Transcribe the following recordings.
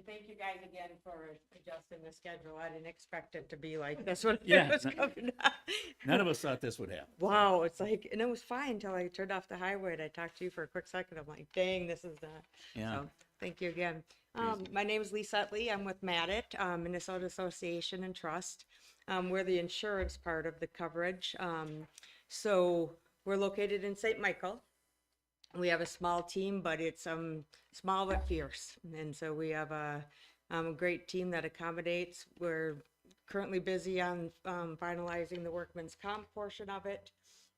Thank you guys again for adjusting the schedule. I didn't expect it to be like this when Yeah, it was no- coming up. None of us thought this would happen. Wow, it's like, and it was fine until I turned off the highway and I talked to you for a quick second. I'm like, dang, this is not. Yeah. So, thank you again. Crazy. My name is Lisa Utley. I'm with MADIT, Minnesota Association and Trust. We're the insurance part of the coverage. So we're located in St. Michael. We have a small team, but it's small but fierce. And so we have a great team that accommodates. We're currently busy on finalizing the workman's comp portion of it.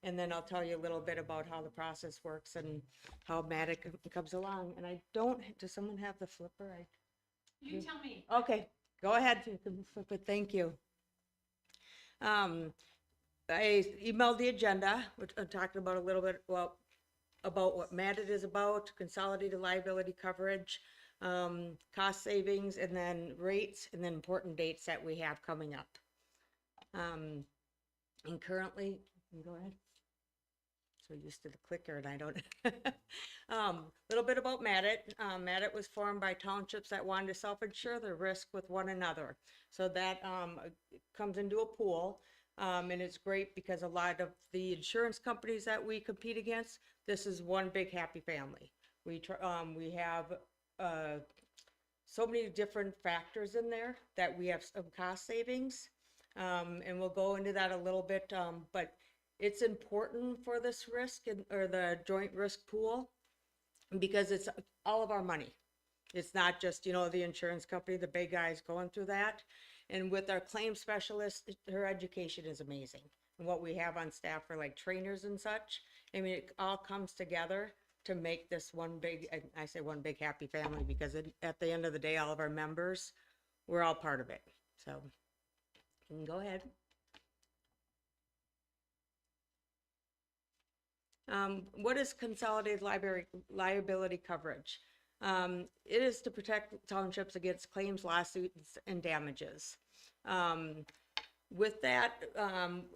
And then I'll tell you a little bit about how the process works and how Matic comes along. And I don't, does someone have the flipper? You tell me. Okay, go ahead. You can flip it. Thank you. I emailed the agenda, which I'm talking about a little bit, well, about what MADIT is about, consolidated liability coverage, cost savings, and then rates, and then important dates that we have coming up. And currently, go ahead. So used to the clicker and I don't. Little bit about MADIT. MADIT was formed by townships that wanted to self-insure their risk with one another. So that comes into a pool. And it's great because a lot of the insurance companies that we compete against, this is one big happy family. We have so many different factors in there that we have some cost savings. And we'll go into that a little bit, but it's important for this risk or the joint risk pool because it's all of our money. It's not just, the insurance company, the big guys going through that. And with our claim specialist, her education is amazing. And what we have on staff for like trainers and such, I mean, it all comes together to make this one big, I say one big happy family because at the end of the day, all of our members, we're all part of it. So you can go ahead. What is consolidated liability coverage? It is to protect townships against claims, lawsuits, and damages. With that,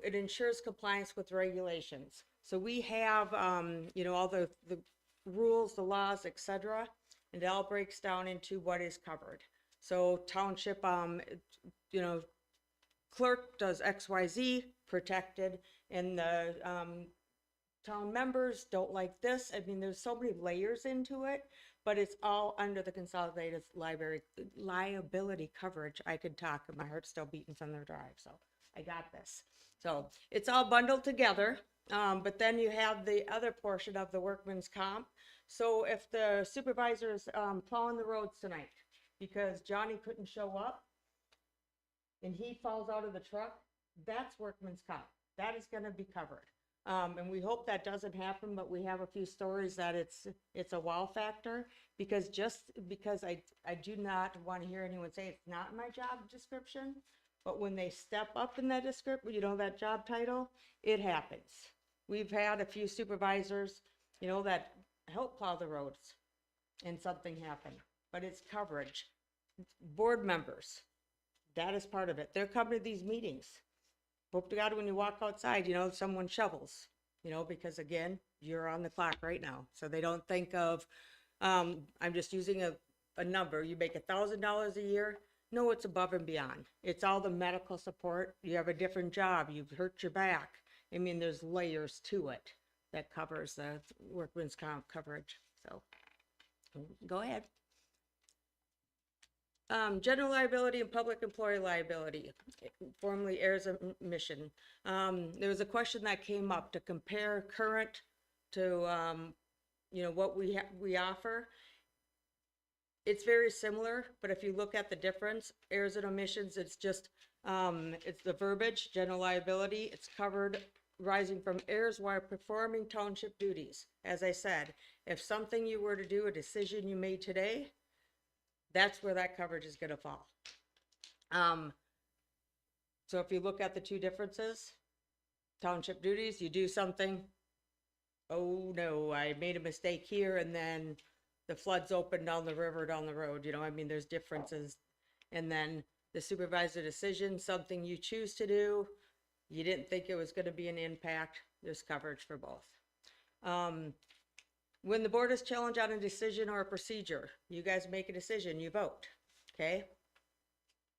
it ensures compliance with regulations. So we have, all the rules, the laws, etc., and it all breaks down into what is covered. So township, clerk does XYZ, protected, and the town members don't like this. I mean, there's so many layers into it, but it's all under the consolidated liability coverage. I could talk, and my heart's still beating from the drive, so I got this. So it's all bundled together, but then you have the other portion of the workman's comp. So if the supervisor is plowing the roads tonight because Johnny couldn't show up and he falls out of the truck, that's workman's comp. That is going to be covered. And we hope that doesn't happen, but we have a few stories that it's a wow factor because I do not want to hear anyone say it's not my job description, but when they step up in that description, that job title, it happens. We've had a few supervisors, that help plow the roads and something happened, but it's coverage. Board members, that is part of it. They're coming to these meetings. Hope to God when you walk outside, someone shovels, because again, you're on the clock right now. So they don't think of, I'm just using a number. You make $1,000 a year. No, it's above and beyond. It's all the medical support. You have a different job. You've hurt your back. I mean, there's layers to it that covers the workman's comp coverage. So go ahead. General liability and public employee liability, formerly errors of omission. There was a question that came up to compare current to, what we offer. It's very similar, but if you look at the difference, errors and omissions, it's just, it's the verbiage, general liability, it's covered rising from errors while performing township duties. As I said, if something you were to do, a decision you made today, that's where that coverage is going to fall. So if you look at the two differences, township duties, you do something, oh no, I made a mistake here, and then the floods open down the river, down the road, I mean, there's differences. And then the supervisor decision, something you choose to do, you didn't think it was going to be an impact, there's coverage for both. When the board is challenged on a decision or a procedure, you guys make a decision, you vote. Okay?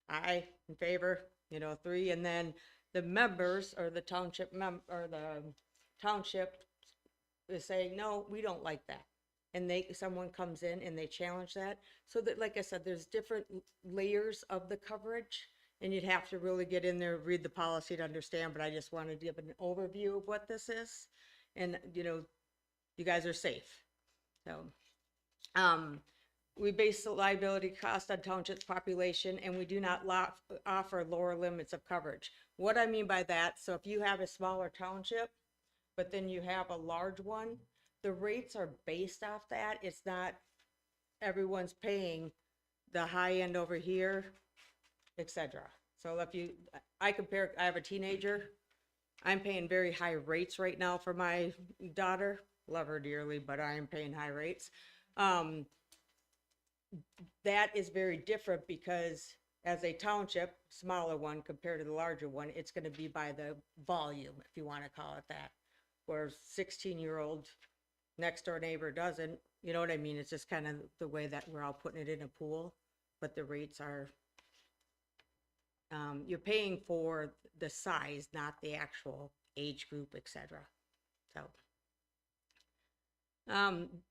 Aye, in favor, 3, and then the members or the township is saying, no, we don't like that. And someone comes in and they challenge that. So that, like I said, there's different layers of the coverage, and you'd have to really get in there, read the policy to understand, but I just wanted to give an overview of what this is. And, you guys are safe. So, we base the liability cost on township's population, and we do not offer lower limits of coverage. What I mean by that, so if you have a smaller township, but then you have a large one, the rates are based off that. It's not everyone's paying the high end over here, etc. So I have a teenager. I'm paying very high rates right now for my daughter. Love her dearly, but I am paying high rates. That is very different because as a township, smaller one compared to the larger one, it's going to be by the volume, if you want to call it that. Where 16-year-old next door neighbor doesn't, you know what I mean? It's just kind of the way that we're all putting it in a pool, but the rates are, you're paying for the size, not the actual age group, etc. So.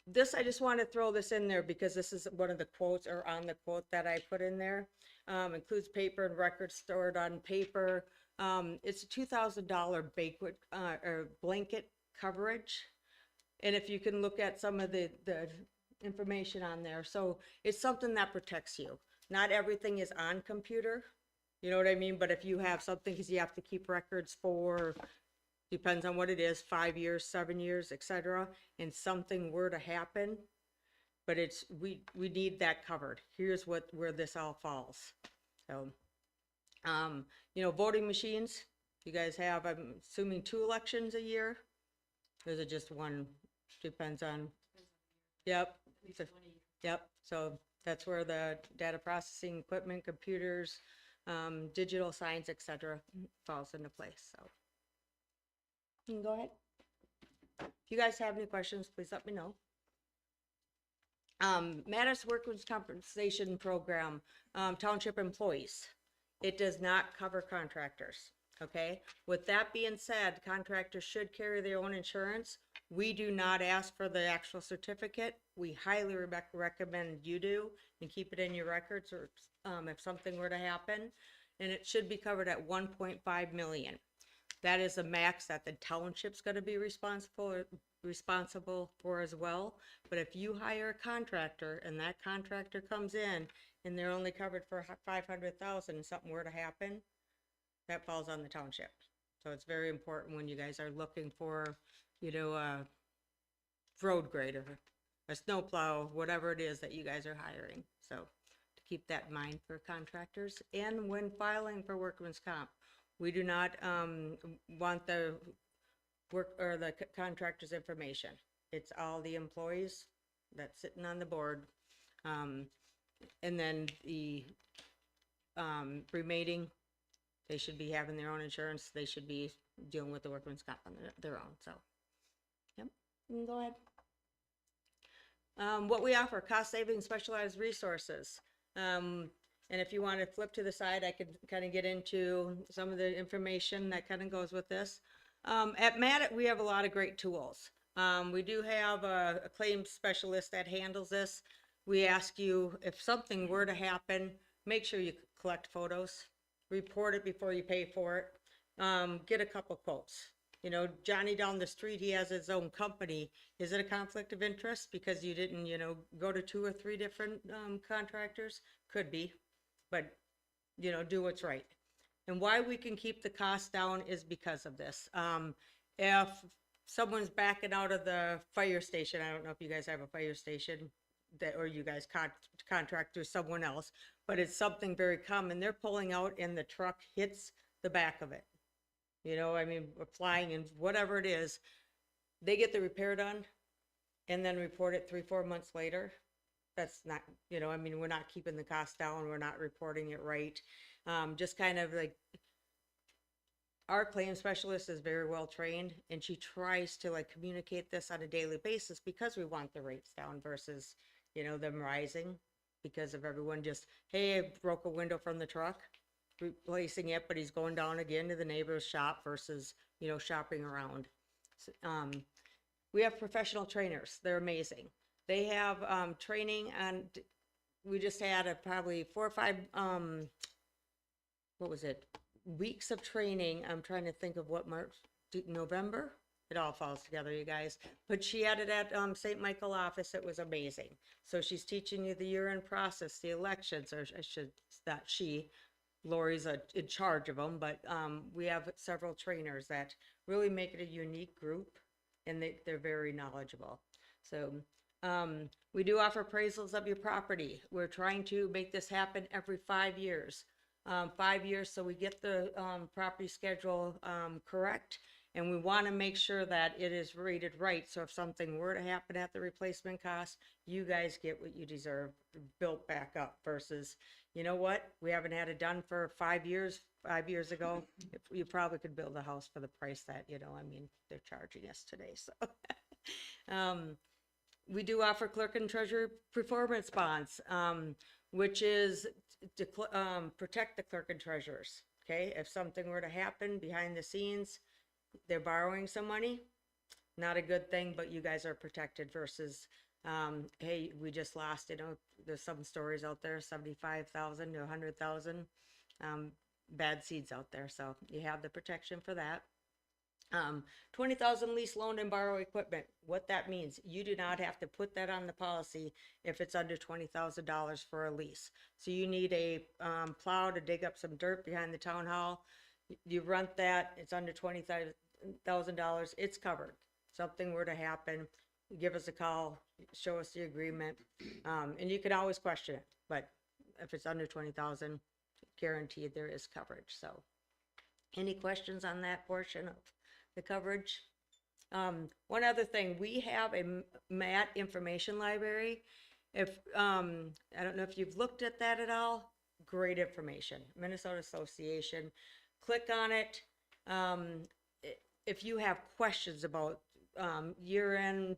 This, I just want to throw this in there because this is one of the quotes, or on the quote that I put in there. Includes paper and records stored on paper. It's a $2,000 blanket coverage. And if you can look at some of the information on there. So it's something that protects you. Not everything is on computer. You know what I mean? But if you have something, because you have to keep records for, depends on what it is, 5 years, 7 years, etc., and something were to happen, but we need that covered. Here's where this all falls. So, voting machines. You guys have, I'm assuming, 2 elections a year. Or is it just one? Depends on. Yep. Yep. So that's where the data processing equipment, computers, digital signs, etc., falls into place. So. You can go ahead. If you guys have any questions, please let me know. Matters Workers' Compensation Program, township employees. It does not cover contractors, okay? With that being said, contractors should carry their own insurance. We do not ask for the actual certificate. We highly recommend you do and keep it in your records, or if something were to happen. And it should be covered at 1.5 million. That is the max that the township's going to be responsible for as well. But if you hire a contractor and that contractor comes in and they're only covered for 500,000 and something were to happen, that falls on the township. So it's very important when you guys are looking for, a road grader, a snowplow, whatever it is that you guys are hiring. So to keep that in mind for contractors, and when filing for workman's comp. We do not want the contractor's information. It's all the employees that's sitting on the board. And then the remaining, they should be having their own insurance. They should be dealing with the workman's comp on their own. So, yep, you can go ahead. What we offer, cost saving specialized resources. And if you want to flip to the side, I could kind of get into some of the information that kind of goes with this. At Matt, we have a lot of great tools. We do have a claims specialist that handles this. We ask you, if something were to happen, make sure you collect photos, report it before you pay for it, get a couple quotes. Johnny down the street, he has his own company. Is it a conflict of interest because you didn't, go to 2 or 3 different contractors? Could be. But, do what's right. And why we can keep the cost down is because of this. If someone's backing out of the fire station, I don't know if you guys have a fire station or you guys contract through someone else, but it's something very common. They're pulling out and the truck hits the back of it. Flying and whatever it is, they get the repair done and then report it 3-4 months later. That's not, we're not keeping the cost down. We're not reporting it right. Just kind of like, our claims specialist is very well trained, and she tries to communicate this on a daily basis because we want the rates down versus, them rising. because of everyone just, hey, I broke a window from the truck, replacing it, but he's going down again to the neighbor's shop versus, shopping around. We have professional trainers. They're amazing. They have training on, we just had probably 4 or 5, what was it? Weeks of training. I'm trying to think of what March, November? It all falls together, you guys. But she had it at St. Michael office. It was amazing. So she's teaching you the year-end process, the elections, or I should, not she, Lori's in charge of them, but we have several trainers that really make it a unique group, and they're very knowledgeable. So we do offer appraisals of your property. We're trying to make this happen every 5 years. 5 years, so we get the property schedule correct, and we want to make sure that it is rated right. So if something were to happen at the replacement cost, you guys get what you deserve, built back up versus, you know what, we haven't had it done for 5 years. 5 years ago, you probably could build a house for the price that, they're charging us today. So we do offer clerk and treasurer performance bonds, which is to protect the clerk and treasurers. Okay, if something were to happen behind the scenes, they're borrowing some money, not a good thing, but you guys are protected versus, hey, we just lost, there's some stories out there, 75,000 to 100,000, bad seeds out there. So you have the protection for that. 20,000 lease, loan, and borrow equipment. What that means, you do not have to put that on the policy if it's under $20,000 for a lease. So you need a plow to dig up some dirt behind the town hall. You rent that, it's under $20,000, it's covered. Something were to happen, give us a call, show us the agreement, and you can always question it. But if it's under 20,000, guaranteed there is coverage. So, any questions on that portion of the coverage? One other thing, we have a MAT information library. If I don't know if you've looked at that at all. Great information, Minnesota Association. Click on it. If you have questions about year-end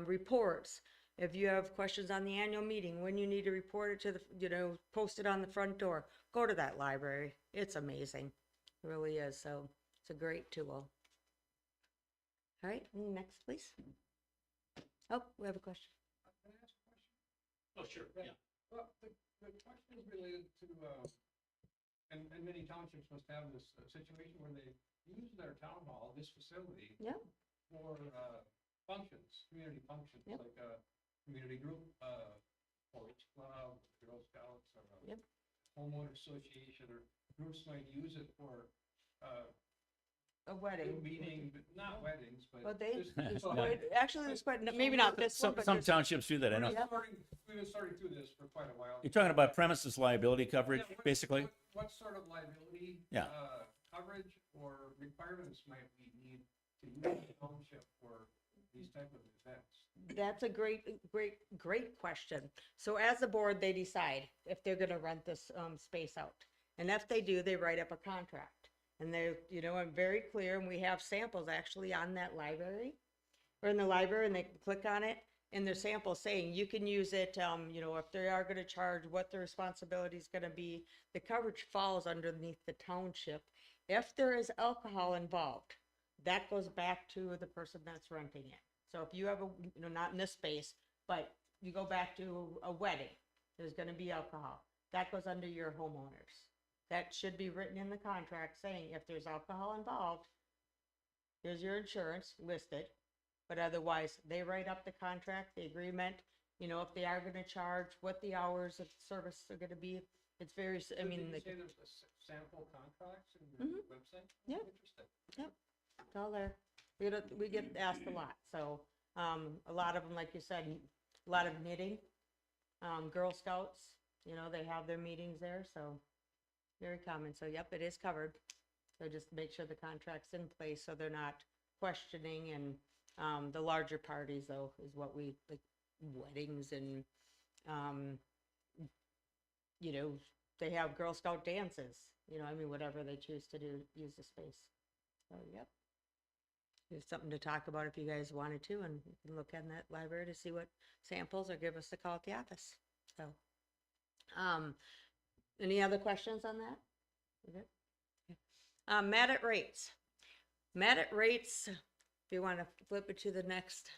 reports, if you have questions on the annual meeting, when you need to report it to the, post it on the front door, go to that library. It's amazing. It really is. So it's a great tool. All right, next, please. Oh, we have a question. Can I ask a question? Oh, sure, yeah. Well, the question is related to, and many townships must have this situation where they use their town hall, this facility, Yeah. for functions, community functions, Yep. like a community group, 4-H club, Girl Scouts, or a Yep. homeowner association, or groups might use it for A wedding. meeting, but not weddings, but. Well, there's Well, actually, there's quite, maybe not this one, but Some there's, townships do that, I know. We've been sorting through this for quite a while. You're talking about premises liability coverage, Yeah, basically? What sort of liability? Yeah. Coverage or requirements might we need to use the township for these type of events? that's a great question. So as a board, they decide if they're gonna rent this space out. And if they do, they write up a contract. And they, I'm very clear, and we have samples actually on that library, or in the library, and they can click on it, and there's samples saying you can use it, if they are gonna charge, what the responsibility is gonna be. The coverage falls underneath the township. If there is alcohol involved, that goes back to the person that's renting it. So if you have not in this space, but you go back to a wedding, there's gonna be alcohol. That goes under your homeowners. That should be written in the contract saying if there's alcohol involved, here's your insurance listed. But otherwise, they write up the contract, the agreement, if they are gonna charge, what the hours of service are gonna be. It's very, Did you say there's sample contracts in your website? Yeah. Interesting. It's all there. We get asked a lot, so, a lot of them, like you said, a lot of knitting, Girl Scouts, they have their meetings there, so very common. So, yep, it is covered. So just make sure the contract's in place so they're not questioning. And the larger parties, though, is what we, like weddings and, they have Girl Scout dances, whatever they choose to do, use the space. So, yep. There's something to talk about if you guys wanted to, and you can look in that library to see what samples, or give us a call at the office. So, any other questions on that? You good? Okay. Merit rates. Merit rates, if you want to flip it to the next.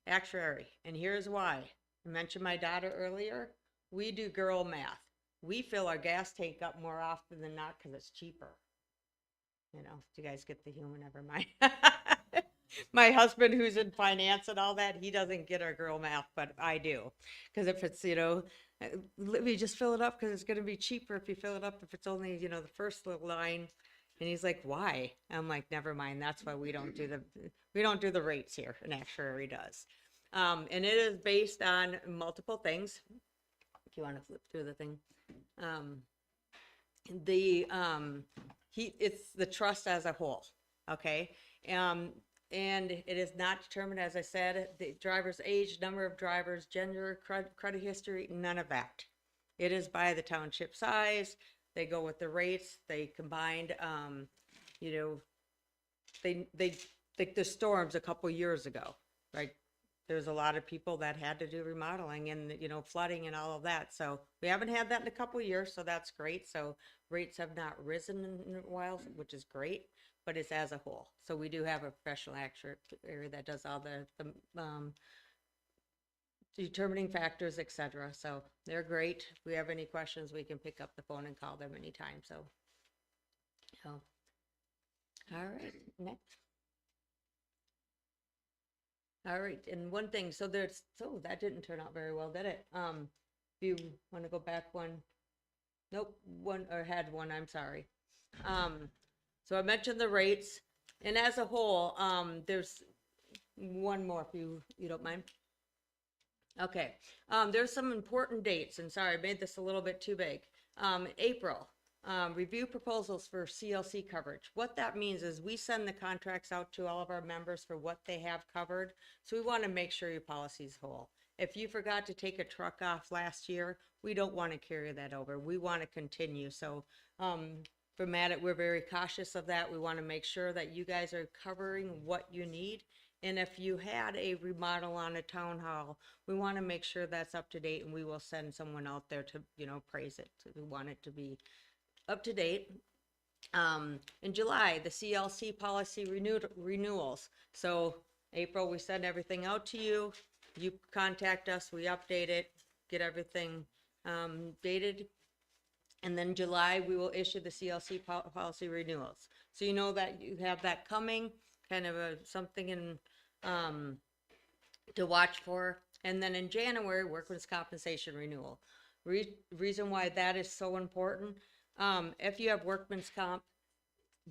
Actuary, and here's why. I mentioned my daughter earlier. We do girl math. We fill our gas tank up more often than not because it's cheaper. You know, do you guys get the humor? Never mind. My husband, who's in finance and all that, he doesn't get our girl math, but I do. Because if it's, let me just fill it up because it's going to be cheaper if you fill it up if it's only, the first little line. And he's like, why? I'm like, never mind. That's why we don't do the rates here. An actuary does. And it is based on multiple things. If you want to flip through the thing. It's the trust as a whole. Okay. And it is not determined, as I said, the driver's age, number of drivers, gender, credit history, none of that. It is by the township size. They go with the rates. They combined, the storms a couple years ago, right? There's a lot of people that had to do remodeling and, flooding and all of that. So we haven't had that in a couple years, so that's great. So rates have not risen in a while, which is great, but it's as a whole. So we do have a professional actuary that does all the determining factors, etc. So they're great. If we have any questions, we can pick up the phone and call them anytime. So, all right, next. All right, and one thing, so that didn't turn out very well, did it? If you want to go back one, nope, had one, I'm sorry. So I mentioned the rates, and as a whole, there's one more if you don't mind. Okay, there's some important dates, and sorry, I made this a little bit too big. April, review proposals for CLC coverage. What that means is we send the contracts out to all of our members for what they have covered. So we want to make sure your policy's whole. If you forgot to take a truck off last year, we don't want to carry that over. We want to continue. So for Matt, we're very cautious of that. We want to make sure that you guys are covering what you need. And if you had a remodel on a town hall, we want to make sure that's up to date, and we will send someone out there to, praise it. We want it to be up to date. In July, the CLC policy renewals. So April, we send everything out to you. You contact us, we update it, get everything dated. And then July, we will issue the CLC policy renewals. So you know that you have that coming, kind of something in to watch for. And then in January, workers' compensation renewal. Reason why that is so important, if you have workman's comp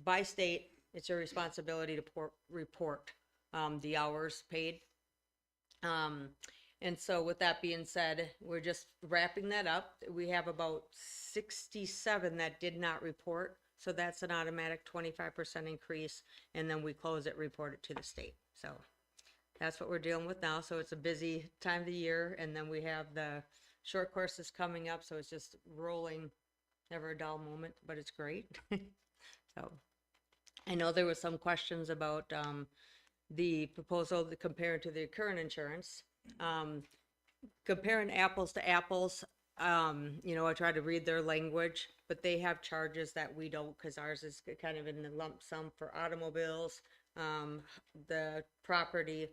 by state, it's your responsibility to report the hours paid. And so with that being said, we're just wrapping that up. We have about 67 that did not report. So that's an automatic 25% increase. And then we close it, report it to the state. So that's what we're dealing with now. So it's a busy time of the year. And then we have the short courses coming up. So it's just rolling, never a dull moment, but it's great. So I know there was some questions about the proposal to compare it to the current insurance. Comparing apples to apples, I try to read their language, but they have charges that we don't, because ours is kind of in the lump sum for automobiles, the property,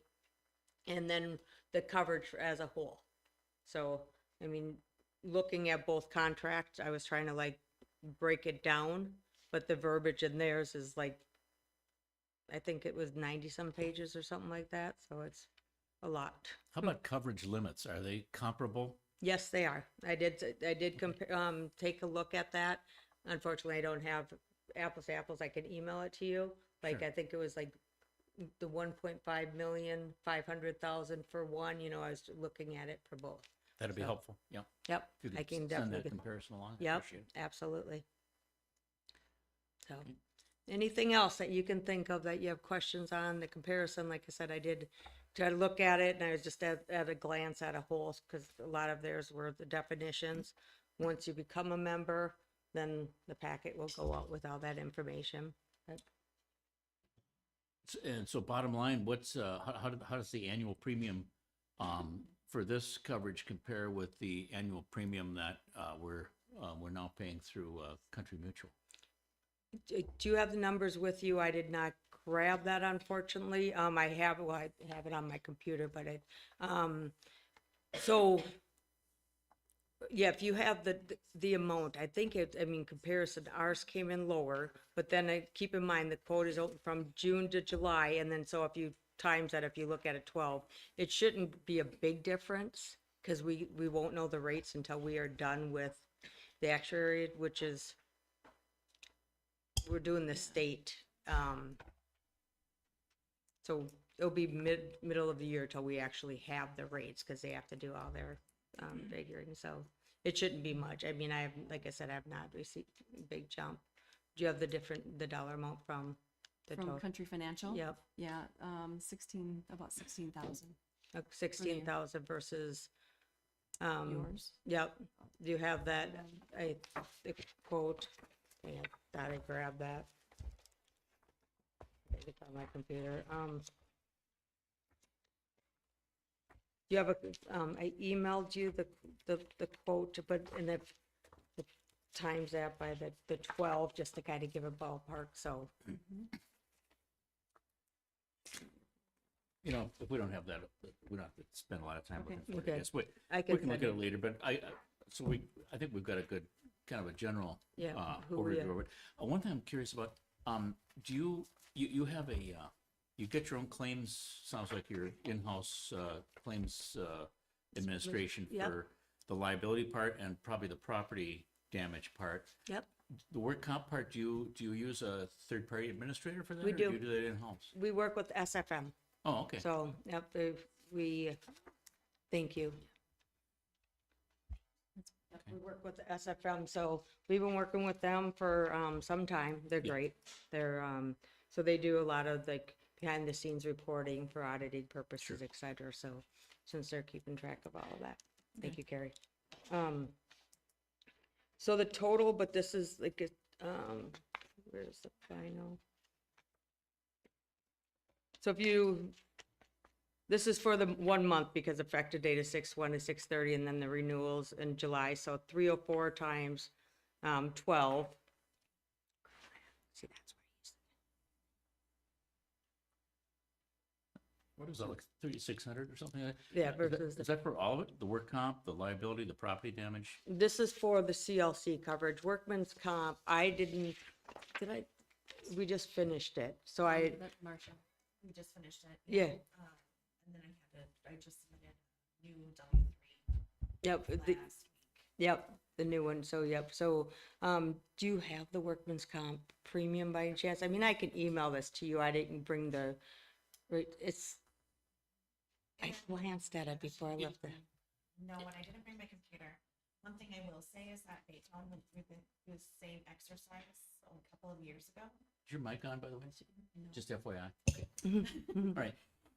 and then the coverage as a whole. So, I mean, looking at both contracts, I was trying to break it down, but the verbiage in theirs is I think it was 90 some pages or something like that. So it's a lot. How about coverage limits? Are they comparable? Yes, they are. I did take a look at that. Unfortunately, I don't have apples to apples. I can email it to you. Sure. I think it was the 1.5 million, 500,000 for one. I was looking at it for both. That'd be So- helpful. Yeah. Yep, If you I could can send definitely. that comparison along. I Yep, appreciate it. absolutely. So, anything else that you can think of that you have questions on the comparison? Like I said, I did try to look at it, and I was just at a glance at a whole, because a lot of theirs were the definitions. Once you become a member, then the packet will go out with all that information. But And so bottom line, what's, how does the annual premium, for this coverage compare with the annual premium that, we're now paying through, Country Mutual? Do you have the numbers with you? I did not grab that, unfortunately. I have, well, I have it on my computer, but so, yeah, if you have the amount, I think comparison, ours came in lower, but then keep in mind the quote is open from June to July, and then so if you times that, if you look at it 12, it shouldn't be a big difference, because we won't know the rates until we are done with the actuary, which is, we're doing the state, so it'll be middle of the year till we actually have the rates, because they have to do all their figuring, so it shouldn't be much. I mean, like I said, I have not received a big jump. Do you have the dollar amount from the From total? Country Financial? Yep, Yeah, about 16,000. 16,000 versus, Yours? yep, do you have that, the quote? I thought I grabbed that. It's on my computer, you have I emailed you the quote, but, and if, the times that by the 12, just to kind of give a ballpark, so. You know, if we don't have that, we don't have to spend a lot of time Okay. looking for it. Okay. Yes, we I can can look send at it later, but I think we've got a good, kind of a general Yeah, who we overview of it. One thing I'm curious about, do you have a, you get your own claims, sounds like your in-house claims administration Yep. for the liability part and probably the property damage part. Yep, The work comp part, do you use a third-party administrator for that? We or do. you do that in-house? we work with SFM, Oh, okay. so, yep, thank you. Yep, we work with SFM, so we've been working with them for some time. They're Yeah. great. They're so they do a lot of like behind the scenes reporting for auditing purposes, Sure. et cetera. So since they're keeping track of all of that. Thank Okay. you, Carrie. So the total, but this is like where's the final? So this is for the 1 month, because effective date is 6/1 to 6/30, and then the renewals in July, so 304 times 12. See, that's where he's. What is that, like 3,600 or something like that? Yeah, Is that- versus Is that for all of it? The work comp, the liability, the property damage? This is for the CLC coverage, workman's comp. We just finished it, so Marcia. We just finished it. Yeah. And then I just submitted a new W-3 yep, last week. yep, the new one, so, yep, so, do you have the workman's comp premium by any chance? I mean, I can email this to you, I didn't bring right, I glanced at it before I left the, No, when I didn't bring my computer. One thing I will say is that Baytown went through the same exercise a couple of years ago. Is your mic on, by the way? No. Just FYI. Okay. Mm-hmm. All right.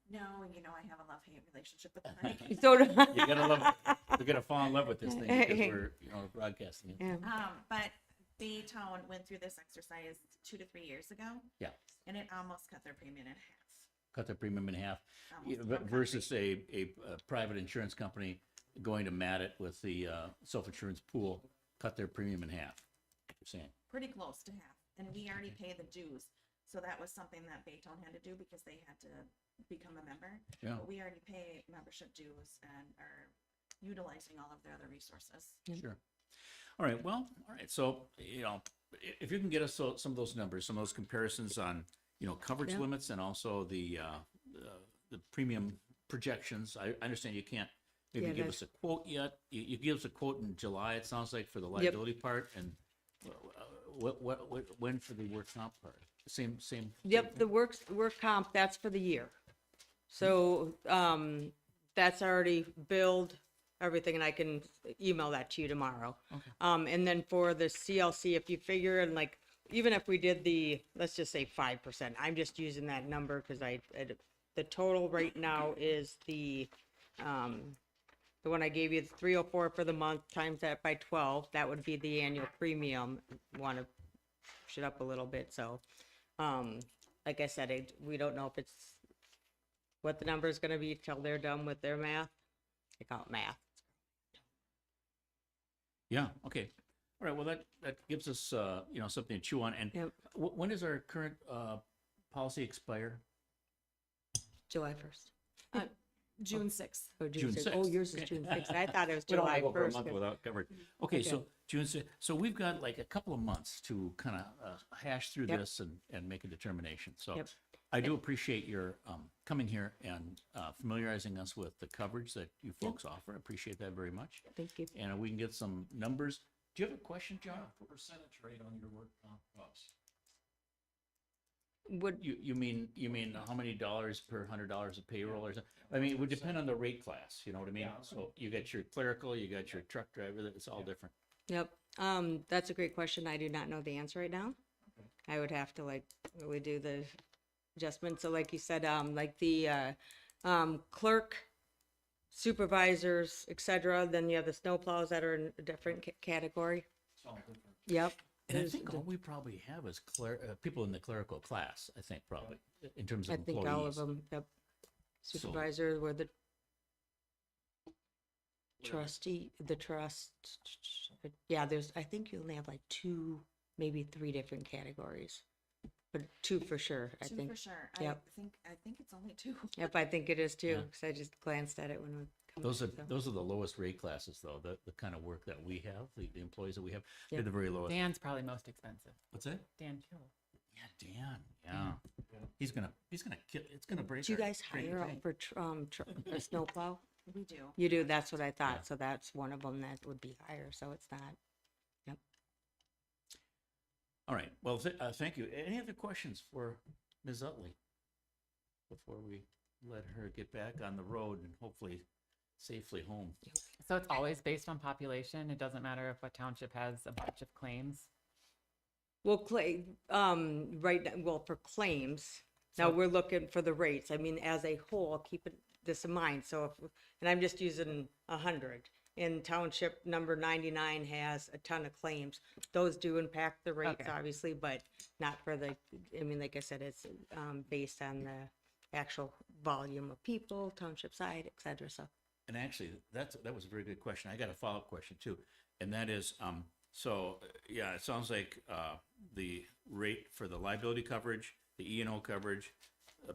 No, you know, I have a love-hate relationship with the mic. so, You gotta love it. You're gonna fall in love with this thing because we're, broadcasting it. yeah, But Baytown went through this exercise 2 to 3 years ago. Yeah. And it almost cut their premium in half. Cut the premium in half. Almost. But versus a private insurance company going to mat it with the self-insurance pool, cut their premium in half. You're saying. Pretty close to half. And we already pay the dues. So that was something that Baytown had to do because they had to become a member. Yeah. But we already pay membership dues and are utilizing all of their other resources. Sure. All right. Well, all right. So, if you can get us some of those numbers, some of those comparisons on, coverage Yeah. limits and also the premium projections. I understand you can't maybe Yeah, give that's- us a quote yet. You give us a quote in July, it sounds like, for the liability part, and when for the work comp part? Same. Yep, the work comp, that's for the year. So, that's already billed, everything, and I can email that to you tomorrow. Okay. And then for the CLC, if you figure in like, even if we did let's just say 5%, I'm just using that number because the total right now is the one I gave you, 304 for the month, times that by 12, that would be the annual premium. Want to push it up a little bit, so, like I said, we don't know if it's what the number is gonna be till they're done with their math. They call it math. Yeah, okay. All right, well, that gives us, you know, something to chew on. And Yep. when does our current policy expire? July 1st. June 6th. Oh, June 6th. Oh, 6th. yours is June 6th. I thought it was We don't wanna July go for a 1st. month 'cause- without coverage. Okay, so Okay. June 6th. So we've got like a couple of months to kind of hash through Yep. this and make a determination. So Yep. I do appreciate your coming here and familiarizing us with the coverage that you folks offer. I appreciate that very much. Thank you. And we can get some numbers. Do you have a question, John? Percentage rate on your work comp costs. Would, You mean how many dollars per $100 of payroll or something? I mean, it would depend on the rate class, you know what I mean? Yeah. So you got your clerical, you got your truck driver, it's all different. yep. That's a great question. I do not know the answer right now. I would have to like really do the adjustment. So like you said, like the clerk, supervisors, et cetera, then you have the snowplows that are in a different category. It's all different. Yep. And I There's think the- all we probably have is people in the clerical class, I think probably, in terms I of think all of employees. them, yep. So- Supervisor were the trustee, the trust, yeah, I think you only have like 2, maybe 3 different categories. But 2 for sure, I Two think. for sure. Yep. I think it's only 2. Yep, I think it is too, Yeah. because I just glanced at it when we. come Those are, in, so. those are the lowest rate classes though, the kind of work that we have, the employees that we have, they're Yep. the very lowest. Dan's probably most expensive. What's that? Dan Kill. Yeah, Dan, yeah. He's gonna kill, it's gonna break. Do you our guys rate hire rate. out for a snowplow? We do. You do, that's what I Yeah. thought, so that's one of them that would be higher, so it's not. All right, well, thank you. Any other questions for Ms. Utley? Before we let her get back on the road and hopefully safely home. So it's always based on population. It doesn't matter if a township has a bunch of claims. Well, for claims, now So- we're looking for the rates. I mean, as a whole, keep this in mind. So and I'm just using 100. And township number 99 has a ton of claims. Those do impact the rates, Okay. obviously, but not for I mean, like I said, it's based on the actual volume of people, township side, et cetera, so. And actually, that was a very good question. I got a follow-up question too. And that is, yeah, it sounds like the rate for the liability coverage, the E&O coverage,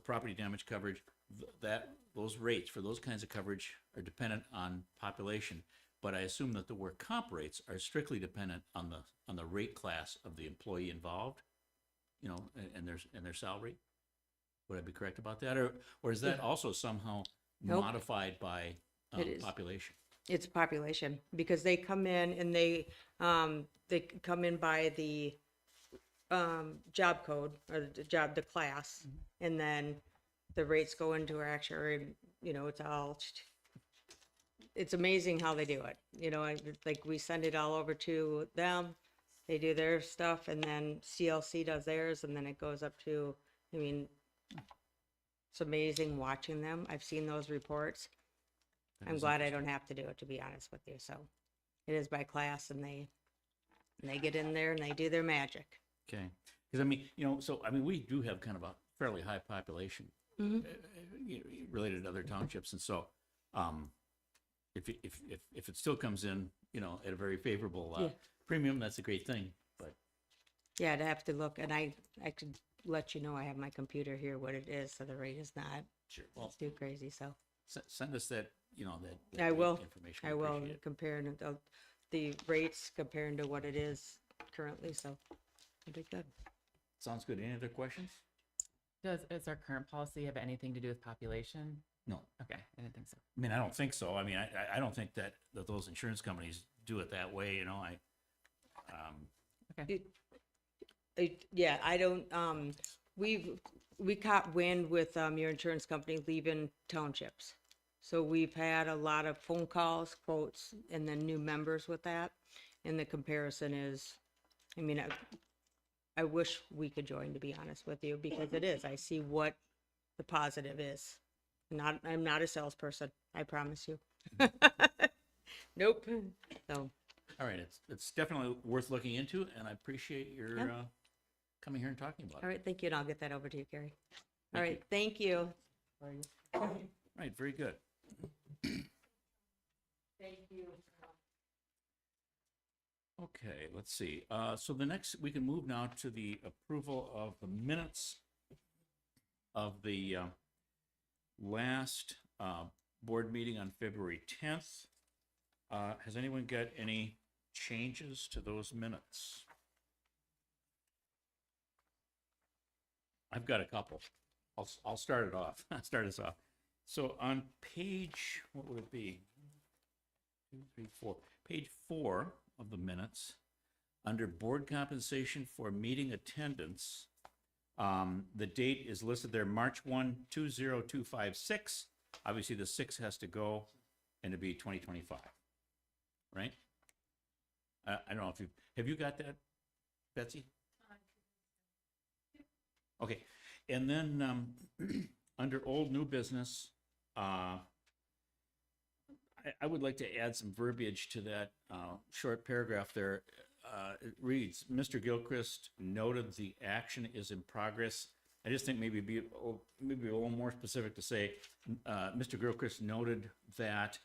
property damage coverage, those rates for those kinds of coverage are dependent on population. But I assume that the work comp rates are strictly dependent on the rate class of the employee involved, you know, and their salary. Would I be correct about that? Or is that also somehow Nope. modified by It is. population? It's population, because they come in and they come in by the job code or the class, and then the rates go into our actuary. You know, it's amazing how they do it. You know, like we send it all over to them, they do their stuff, and then CLC does theirs, and then it goes up to. I mean, it's amazing watching them. I've seen those reports. That I'm is glad I interesting. don't have to do it, to be honest with you. So it is by class, and they get in there and they do their magic. Okay, because I mean, you know, so I mean, we do have kind of a fairly high population Mhm. you know, related to other townships, and so if it still comes in, you know, at a very favorable Yeah. premium, that's a great thing. But Yeah, I'd have to look, and I could let you know. I have my computer here what it is, so the rate is not sure, well, it's too crazy. So send us that, you know, that I rate will. information. I We will appreciate it. compare the rates comparing to what it is currently. So it'll be good. Sounds good. Any other questions? Does our current policy have anything to do with population? No. Okay, I didn't think so. I mean, I don't think so. I mean, I don't think that those insurance companies do it that way, you know, Yeah, I don't, we caught wind with, your insurance company leaving townships. So we've had a lot of phone calls, quotes, and then new members with that. And the comparison is, I mean, I wish we could join, to be honest with you, because it is. I see what the positive is. I'm not a salesperson, I promise you. Nope. So, all right, it's definitely worth looking into, and I appreciate your Yep. coming here and talking about All it. right, thank you, and I'll get that over to you, Carrie. All Thank right, thank you. Right, very good. Thank you. Okay, let's see. So the next, we can move now to the approval of the minutes of the last board meeting on February 10th. Has anyone got any changes to those minutes? I've got a couple. I'll start it off. Start us off. So on page, what would it be? 2, 3, 4. Page 4 of the minutes, under board compensation for meeting attendance, the date is listed there, March 1, 20256. Obviously, the 6 has to go, and it'd be 2025, right? I don't know if have you got that, Betsy? Okay, and then under old new business, I would like to add some verbiage to that short paragraph there. It reads, Mr. Gilchrist noted the action is in progress. I just think maybe be maybe a little more specific to say, Mr. Gilchrist noted that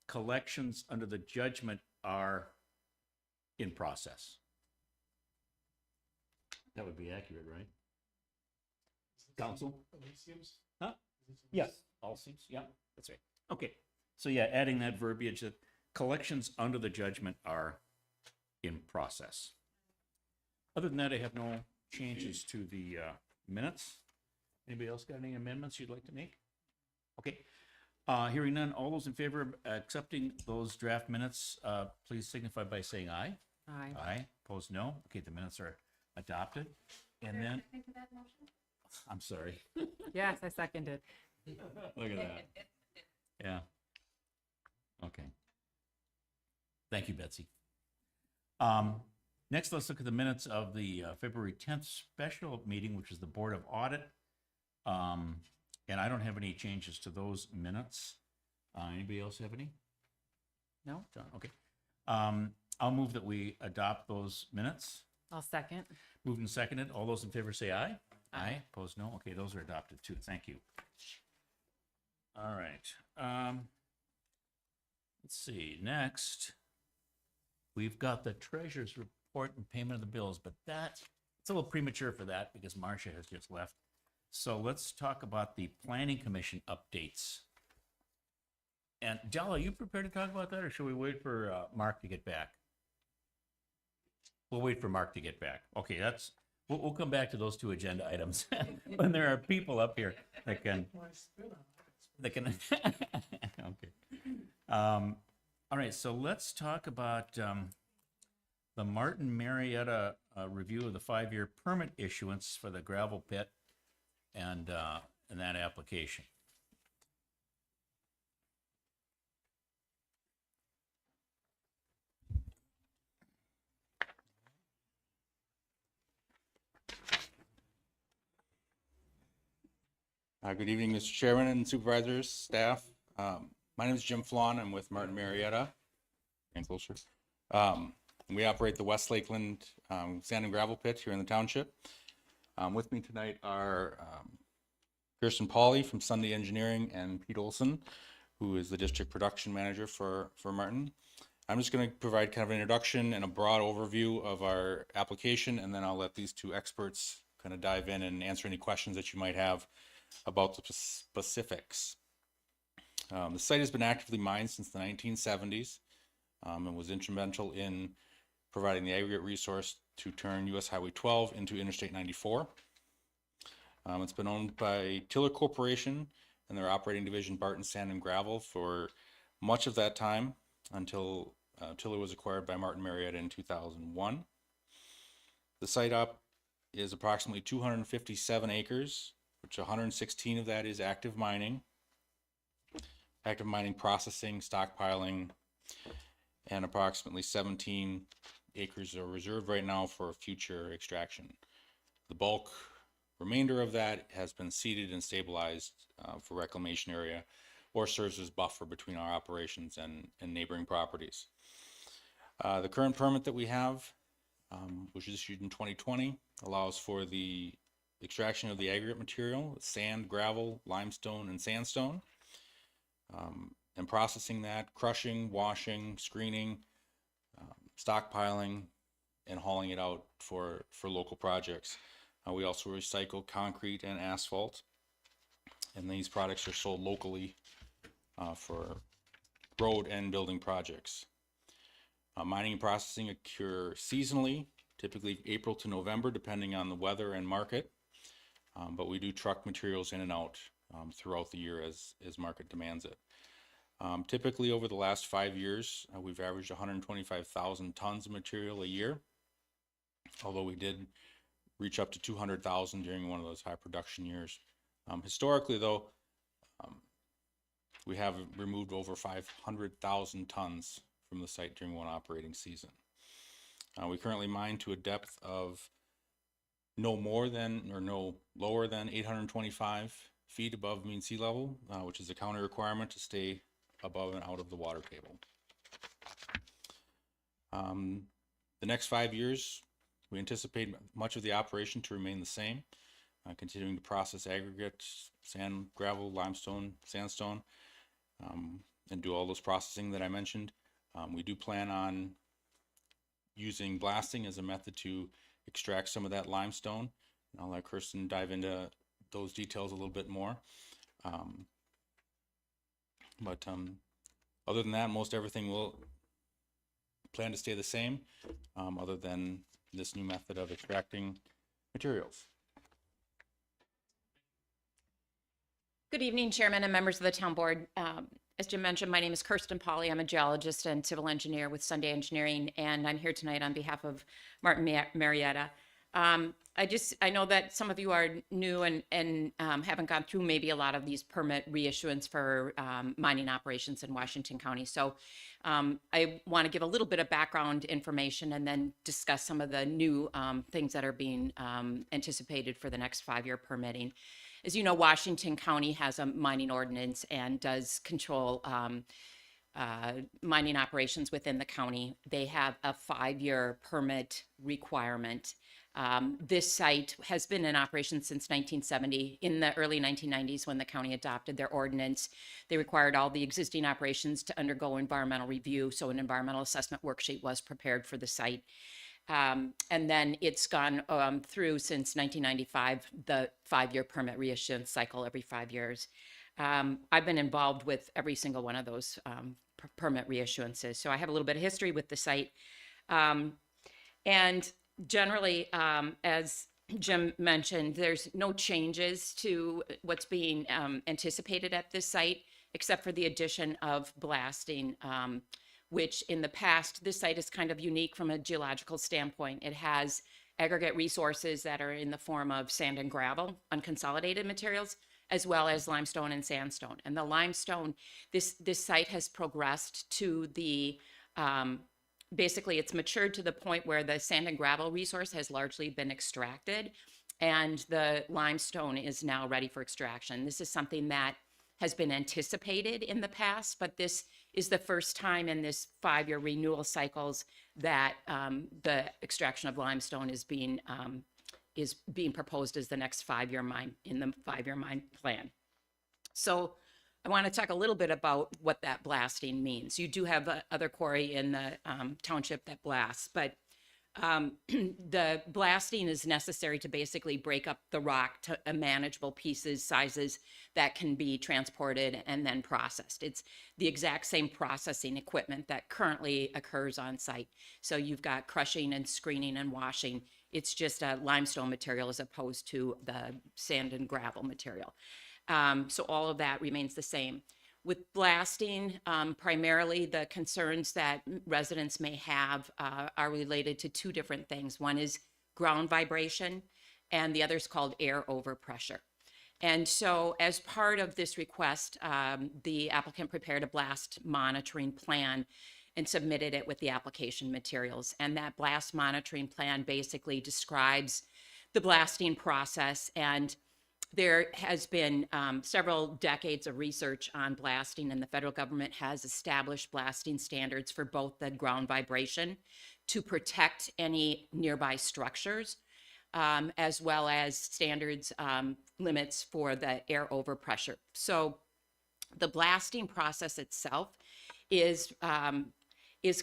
collections under the judgment are in process. That would be accurate, right? Council? Elysium's? Huh? Yes. All seems, yeah, that's right. Okay, so yeah, adding that verbiage that collections under the judgment are in process. Other than that, I have no changes to the minutes. Anybody else got any amendments you'd like to make? Okay, hearing none, all those in favor of accepting those draft minutes, please signify by saying aye. Aye. Aye, opposed no. Okay, the minutes are adopted. And then, I'm sorry. Yes, I seconded. Look at that. Yeah. Okay. Thank you, Betsy. Next, let's look at the minutes of the February 10th special meeting, which is the Board of Audit. And I don't have any changes to those minutes. Anybody else have any? No? John, okay. I'll move that we adopt those minutes. I'll second. Moved and seconded. All those in favor say aye. Aye. Opposed, no. Okay, those are adopted too. Thank you. All right. Let's see. Next, we've got the treasurer's report and payment of the bills, but it's a little premature for that because Marcia has just left. So let's talk about the planning commission updates. And Della, are you prepared to talk about that, or should we wait for Mark to get back? We'll wait for Mark to get back. Okay, we'll come back to those two agenda items when there are people up here that can. Okay. All right, so let's talk about the Martin Marietta review of the 5-year permit issuance for the gravel pit and that application. Good evening, Mr. Chairman and supervisors, staff. My name is Jim Flawn. I'm with Martin Marietta. And closer. We operate the West Lakeland sand and gravel pit here in the township. With me tonight are Kirsten Pauley from Sunday Engineering and Pete Olson, who is the district production manager for Martin. I'm just going to provide kind of an introduction and a broad overview of our application, and then I'll let these two experts kind of dive in and answer any questions that you might have about the specifics. The site has been actively mined since the 1970s and was instrumental in providing the aggregate resource to turn US Highway 12 into Interstate 94. It's been owned by Tiller Corporation and their operating division Barton Sand and Gravel for much of that time until Tiller was acquired by Martin Marietta in 2001. The site up is approximately 257 acres, which 116 of that is active mining processing, stockpiling, and approximately 17 acres are reserved right now for future extraction. The bulk remainder of that has been seeded and stabilized for reclamation area or serves as buffer between our operations and neighboring properties. The current permit that we have which was issued in 2020, allows for the extraction of the aggregate material, sand, gravel, limestone, and sandstone, and processing that, crushing, washing, screening, stockpiling, and hauling it out for local projects. We also recycle concrete and asphalt, and these products are sold locally for road and building projects. Mining and processing occur seasonally, typically April to November, depending on the weather and market. But we do truck materials in and out throughout the year as market demands it. Typically over the last 5 years, we've averaged 125,000 tons of material a year, although we did reach up to 200,000 during one of those high production years. Historically though, we have removed over 500,000 tons from the site during one operating season. We currently mine to a depth of no lower than 825 feet above mean sea level, which is a county requirement to stay above and out of the water table. The next 5 years, we anticipate much of the operation to remain the same, continuing to process aggregate, sand, gravel, limestone, sandstone, and do all those processing that I mentioned. We do plan on using blasting as a method to extract some of that limestone. And I'll let Kirsten dive into those details a little bit more. Other than that, most everything will plan to stay the same, other than this new method of extracting materials. Good evening, Chairman and members of the Town Board. As Jim mentioned, my name is Kirsten Polly. I'm a geologist and civil engineer with Sunday Engineering, and I'm here tonight on behalf of Martin Marietta. I know that some of you are new and haven't gone through maybe a lot of these permit reissuance for mining operations in Washington County. So I want to give a little bit of background information and then discuss some of the new things that are being anticipated for the next 5-year permitting. As you know, Washington County has a mining ordinance and does control mining operations within the county. They have a 5-year permit requirement. This site has been in operation since 1970. In the early 1990s, when the county adopted their ordinance, they required all the existing operations to undergo environmental review. So an environmental assessment worksheet was prepared for the site. And then it's gone through since 1995, the 5-year permit reissuance cycle every 5 years. I've been involved with every single one of those permit reissuances. So I have a little bit of history with the site. And generally, as Jim mentioned, there's no changes to what's being anticipated at this site, except for the addition of blasting, which in the past, this site is kind of unique from a geological standpoint. It has aggregate resources that are in the form of sand and gravel, unconsolidated materials, as well as limestone and sandstone. And the limestone, this site has progressed to the, basically it's matured to the point where the sand and gravel resource has largely been extracted, and the limestone is now ready for extraction. This is something that has been anticipated in the past, but this is the first time in this 5-year renewal cycles that the extraction of limestone is being proposed as the next 5-year mine in the 5-year mine plan. So I want to talk a little bit about what that blasting means. You do have other quarry in the township that blasts, but the blasting is necessary to basically break up the rock to manageable pieces, sizes that can be transported and then processed. It's the exact same processing equipment that currently occurs on site. So you've got crushing and screening and washing. It's just a limestone material as opposed to the sand and gravel material. So all of that remains the same. With blasting, primarily the concerns that residents may have are related to 2 different things. One is ground vibration, and the other is called air overpressure. And so as part of this request, the applicant prepared a blast monitoring plan and submitted it with the application materials. And that blast monitoring plan basically describes the blasting process, and there has been several decades of research on blasting, and the federal government has established blasting standards for both the ground vibration to protect any nearby structures, as well as standards limits for the air overpressure. So the blasting process itself is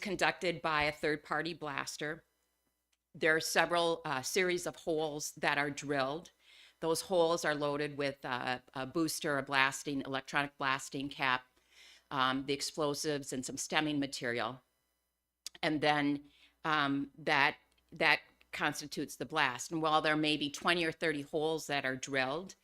conducted by a third-party blaster. There are several series of holes that are drilled. Those holes are loaded with a booster, a blasting, electronic blasting cap, the explosives, and some stemming material. And then that constitutes the blast. And while there may be 20 or 30 holes that are drilled,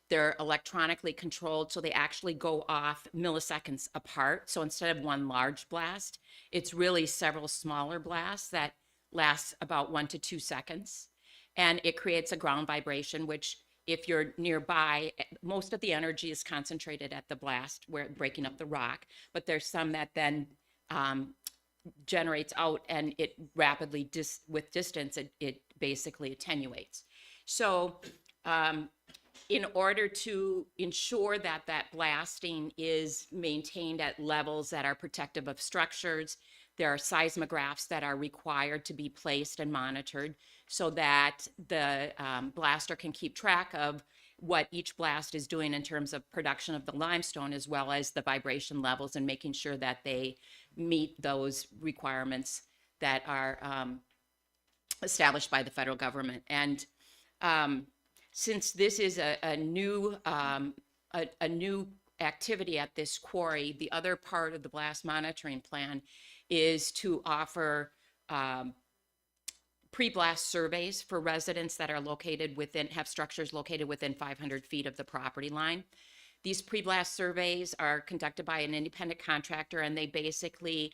they're electronically controlled, so they actually go off milliseconds apart. So instead of one large blast, it's really several smaller blasts that last about 1 to 2 seconds. And it creates a ground vibration, which if you're nearby, most of the energy is concentrated at the blast where breaking up the rock, but there's some that then generates out, and it rapidly, with distance, it basically attenuates. So in order to ensure that that blasting is maintained at levels that are protective of structures, there are seismographs that are required to be placed and monitored so that the blaster can keep track of what each blast is doing in terms of production of the limestone, as well as the vibration levels, and making sure that they meet those requirements that are established by the federal government. And since this is a new activity at this quarry, the other part of the blast monitoring plan is to offer pre-blast surveys for residents that are located within, have structures located within 500 feet of the property line. These pre-blast surveys are conducted by an independent contractor, and they basically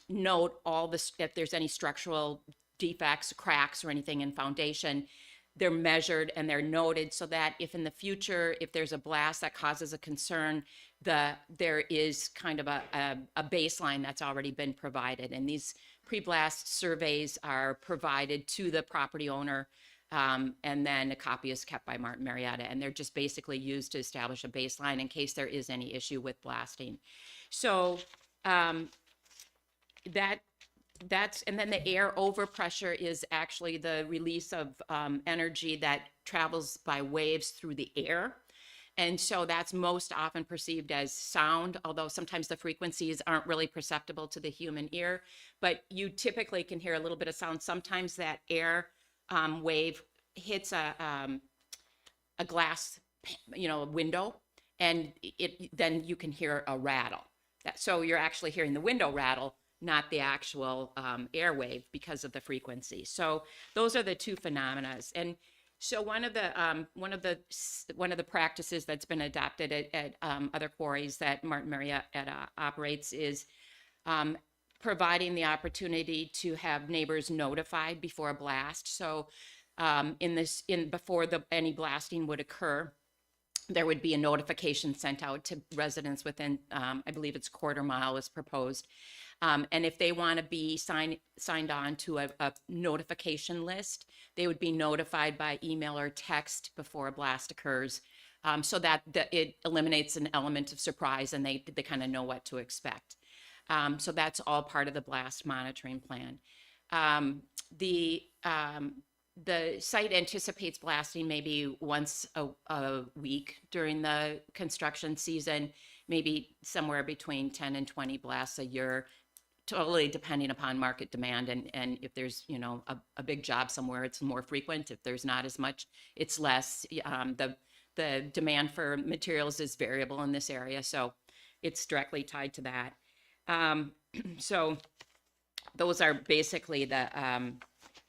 note all this, if there's any structural defects, cracks, or anything in foundation. They're measured and they're noted so that if in the future, if there's a blast that causes a concern, there is kind of a baseline that's already been provided. And these pre-blast surveys are provided to the property owner, and then a copy is kept by Martin Marietta. And they're just basically used to establish a baseline in case there is any issue with blasting. So and then the air overpressure is actually the release of energy that travels by waves through the air. And so that's most often perceived as sound, although sometimes the frequencies aren't really perceptible to the human ear. But you typically can hear a little bit of sound. Sometimes that air wave hits a glass, window, and then you can hear a rattle. So you're actually hearing the window rattle, not the actual airwave, because of the frequency. So those are the two phenomena. And so one of the practices that's been adopted at other quarries that Martin Marietta operates is providing the opportunity to have neighbors notified before a blast. So before any blasting would occur, there would be a notification sent out to residents within, I believe it's quarter mile is proposed. And if they want to be signed on to a notification list, they would be notified by email or text before a blast occurs, so that it eliminates an element of surprise, and they kind of know what to expect. So that's all part of the blast monitoring plan. The site anticipates blasting maybe once a week during the construction season, maybe somewhere between 10 and 20 blasts a year, totally depending upon market demand. And if there's, a big job somewhere, it's more frequent. If there's not as much, it's less. The demand for materials is variable in this area, so it's directly tied to that. So those are basically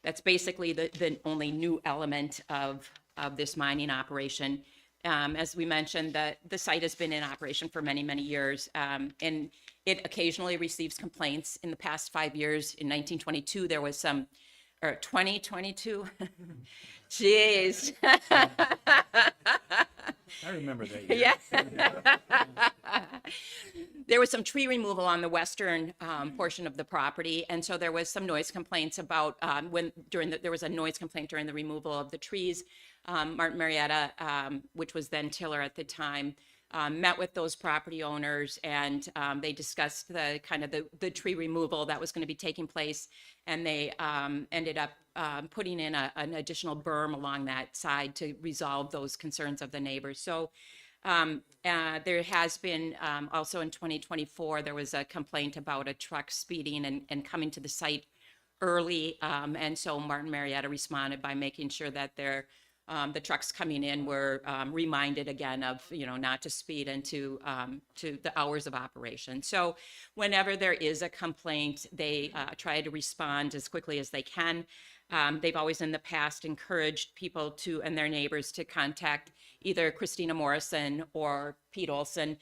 that's basically the only new element of this mining operation. As we mentioned, the site has been in operation for many, many years, and it occasionally receives complaints. In the past 5 years, in 1922, there was some, or 2022, jeez. I remember that year. Yeah. There was some tree removal on the western portion of the property, and so there was some noise complaints about there was a noise complaint during the removal of the trees. Martin Marietta, which was then Tiller at the time, met with those property owners, and they discussed the kind of the tree removal that was going to be taking place, and they ended up putting in an additional berm along that side to resolve those concerns of the neighbors. So there has been also in 2024, there was a complaint about a truck speeding and coming to the site early. And so Martin Marietta responded by making sure that the trucks coming in were reminded again of, not to speed and to the hours of operation. So whenever there is a complaint, they try to respond as quickly as they can. They've always in the past encouraged people and their neighbors to contact either Christina Morrison or Pete Olson.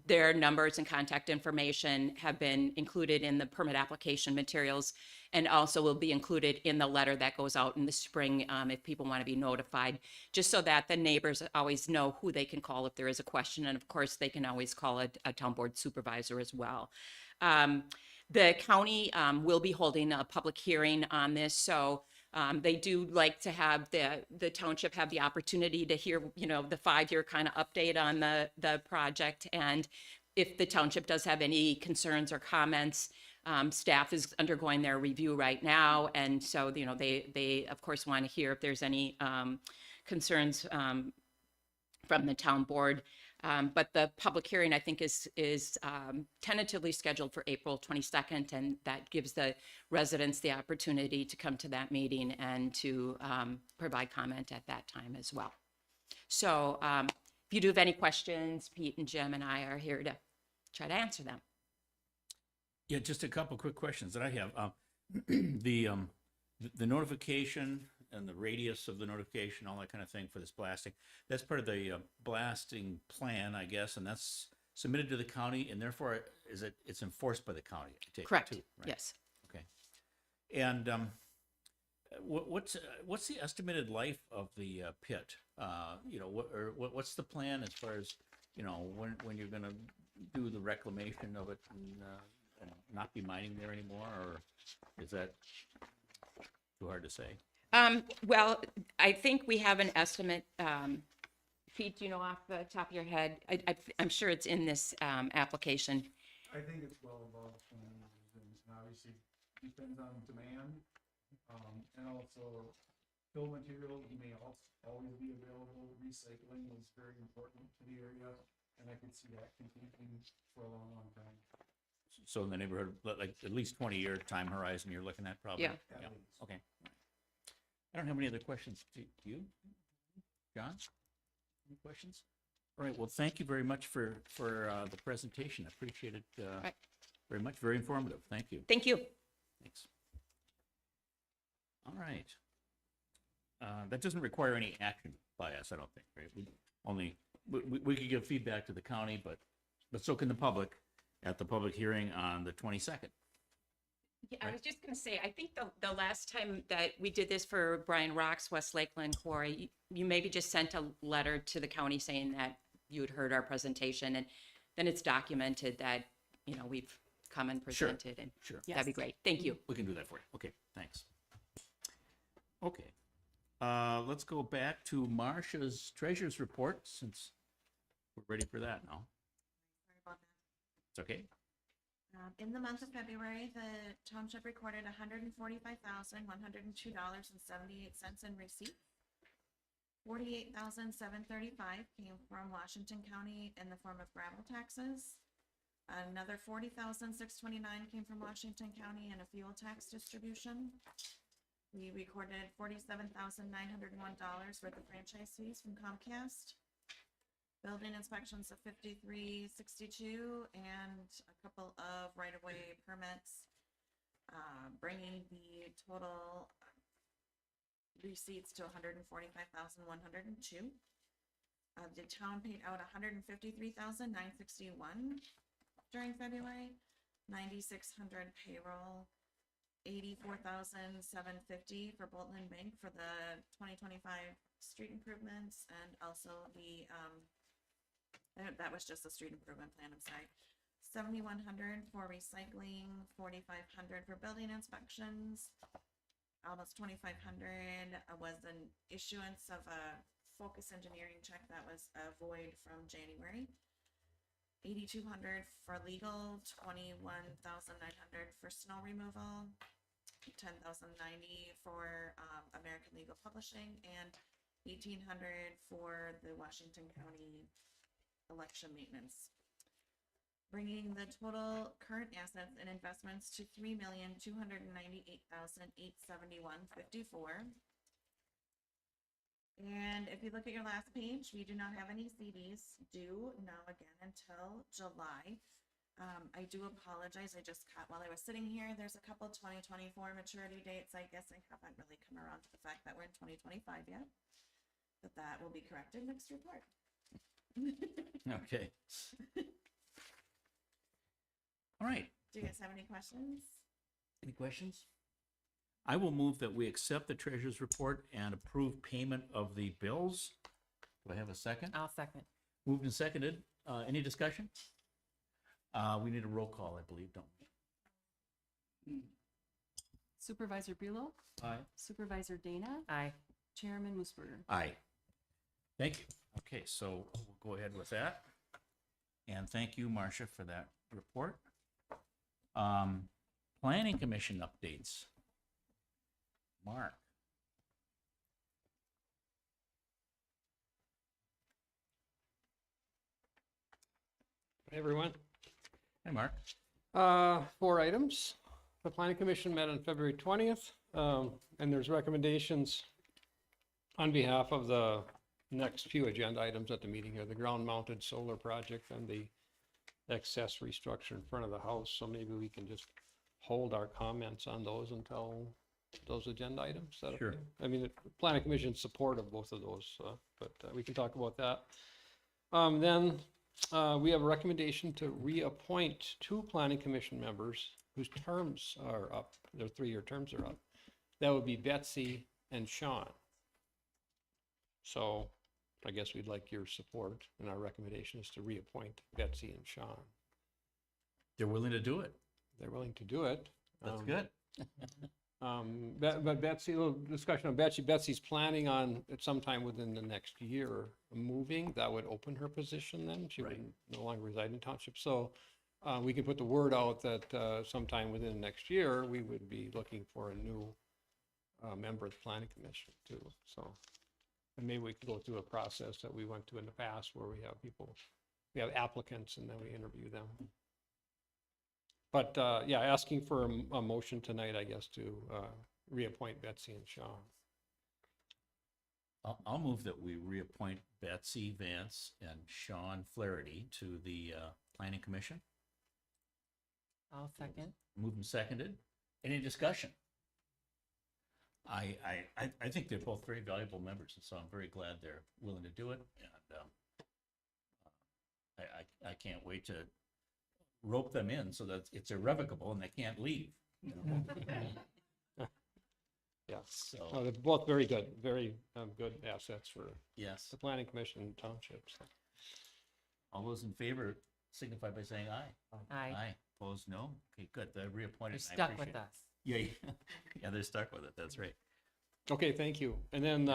Their numbers and contact information have been included in the permit application materials and also will be included in the letter that goes out in the spring if people want to be notified, just so that the neighbors always know who they can call if there is a question. And of course, they can always call a town board supervisor as well. The county will be holding a public hearing on this, so they do like to have the township have the opportunity to hear, the 5-year kind of update on the project. And if the township does have any concerns or comments, staff is undergoing their review right now. And so, they of course want to hear if there's any concerns from the town board. But the public hearing, I think, is tentatively scheduled for April 22nd, and that gives the residents the opportunity to come to that meeting and to provide comment at that time as well. So if you do have any questions, Pete and Jim and I are here to try to answer them. Yeah, just a couple quick questions that I have. The notification and the radius of the notification, all that kind of thing for this blasting, that's part of the blasting plan, I guess, and that's submitted to the county, and therefore it's enforced by the county, I take it, Correct. too, right? Yes. Okay. And what's the estimated life of the pit? What's the plan as far as, when you're going to do the reclamation of it and not be mining there anymore, or is that too hard to say? Well, I think we have an estimate. Pete, do you know off the top of your head? I'm sure it's in this application. I think it's well above 20 years, and obviously depends on demand. And also fill material may always be available. Recycling is very important to the area, and I could see that continuing for a long, long time. So in the neighborhood, like at least 20-year time horizon you're looking at probably? Yeah. At least. Okay. I don't have any other questions. Do you? John? Any questions? All right, well, thank you very much for the presentation. I appreciate it Right. very much. Very informative. Thank you. Thank you. Thanks. All right. That doesn't require any action by us, I don't think, right? We could give feedback to the county, but so can the public at the public hearing on the 22nd. Yeah, I was just going to say, I think the last time that we did this for Brian Rock's West Lakeland Quarry, you maybe just sent a letter to the county saying that you had heard our presentation, and then it's documented that, we've come and Sure. presented, and Sure. that'd be great. Thank you. We can do that for you. Okay, thanks. Okay. Let's go back to Marcia's treasurer's report, since we're ready for that now. Sorry about that. It's okay. In the month of February, the township recorded $145,102.78 in receipts. $48,735 came from Washington County in the form of gravel taxes. Another $40,629 came from Washington County in a fuel tax distribution. We recorded $47,901 worth of franchise fees from Comcast. Building inspections of $53.62 and a couple of right-of-way permits, bringing the total receipts to $145,102. The town paid out $153,961 during February, $9,600 payroll, $84,750 for Bolton and Bank for the 2025 street improvements, and also the that was just a street improvement plan, I'm sorry. $7,100 for recycling, $4,500 for building inspections. Almost $2,500 was an issuance of a Focus Engineering check that was a void from January. 8,200 for legal, 21,900 for snow removal, 10,090 for American Legal Publishing, and 1,800 for the Washington County election maintenance. Bringing the total current assets and investments to $3,298,871.54. And if you look at your last page, we do not have any CDs due now again until July. I do apologize. I just caught while I was sitting here, there's a couple 2024 maturity dates. I guess I haven't really come around to the fact that we're in 2025 yet. But that will be corrected next report. Okay. All right. Do you guys have any questions? Any questions? I will move that we accept the treasurer's report and approve payment of the bills. Do I have a second? I'll second. Moved and seconded. Any discussion? We need a roll call, I believe, don't we? Supervisor Buelow, Aye. Supervisor Dana, Aye. Chairman Musburger. Aye. Thank you. Okay, so we'll go ahead with that. And thank you, Marcia, for that report. Planning Commission updates. Mark. Hey, everyone. Hey, Mark. 4 items. The planning commission met on February 20th, and there's recommendations on behalf of the next few agenda items at the meeting here, the ground mounted solar project and the accessory structure in front of the house. So maybe we can just hold our comments on those until those agenda items. Is that Sure. okay? I mean, the planning commission's support of both of those, but we can talk about that. Then we have a recommendation to reappoint 2 planning commission members whose terms are up, their 3-year terms are up. That would be Betsy and Sean. So I guess we'd like your support, and our recommendation is to reappoint Betsy and Sean. They're willing to do it. They're willing to do it. That's good. But Betsy, a little discussion on Betsy. Betsy's planning on at sometime within the next year moving. That would open her position then. She Right. would no longer reside in township. So we can put the word out that sometime within the next year, we would be looking for a new member of the planning commission too. So, and maybe we can go through a process that we went through in the past where we have people, we have applicants and then we interview them. But yeah, asking for a motion tonight, I guess, to reappoint Betsy and Sean. I'll move that we reappoint Betsy Vance and Sean Flaherty to the Planning Commission. I'll second. Moved and seconded. Any discussion? I think they're both very valuable members, and so I'm very glad they're willing to do it. And I can't wait to rope them in so that it's irrevocable and they can't leave. You know? Yeah. So, They're both very good, very good assets for yes, the planning commission and townships. all those in favor signify by saying aye. Aye. Aye. Opposed, no? Okay, good. They're reappointed. You're and I stuck with appreciate it. us. Yeah, yeah. Yeah, they're stuck with it. That's right. Okay, thank you. And then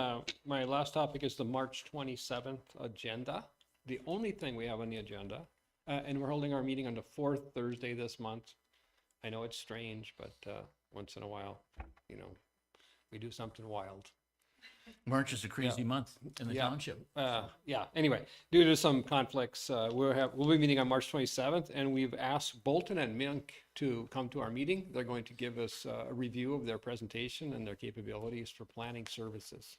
my last topic is the March 27th agenda. The only thing we have on the agenda, and we're holding our meeting on the 4th Thursday this month. I know it's strange, but once in a while, you know, we do something wild. March is a crazy month in the Yeah. township. Yeah, anyway, due to some conflicts, we'll be meeting on March 27th, and we've asked Bolton and Mink to come to our meeting. They're going to give us a review of their presentation and their capabilities for planning services.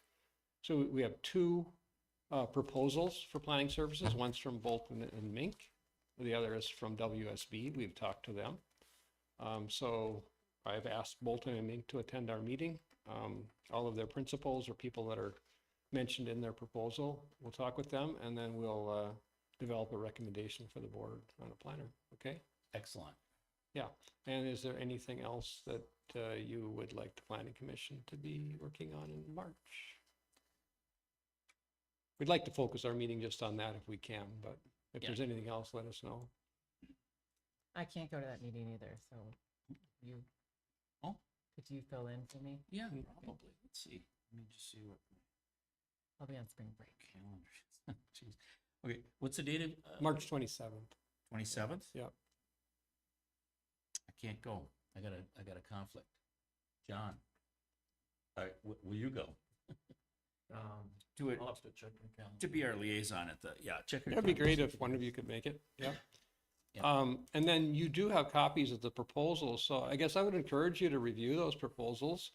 So we have 2 proposals for planning services. One's from Bolton and Mink. The other is from WSB. We've talked to them. So I've asked Bolton and Mink to attend our meeting. All of their principals or people that are mentioned in their proposal, we'll talk with them, and then we'll develop a recommendation for the board on a planner, okay? Excellent. Yeah, and is there anything else that you would like the planning commission to be working on in March? We'd like to focus our meeting just on that if we can, but if Yeah. there's anything else, let us know. I can't go to that meeting either, so you. Oh. Could you fill in for me? Yeah, probably. Let's see. Let me just see what. I'll be on spring break. Calendar. Jeez. Okay, what's the date of? March 27th. 27th? Yep. I can't go. I got a conflict. John. All right, will you go? Do it, I'll have to check my calendar. to be our liaison at the, check. your That'd be great calendars. if one of you could make it. Yeah. Yeah. And then you do have copies of the proposals. So I guess I would encourage you to review those proposals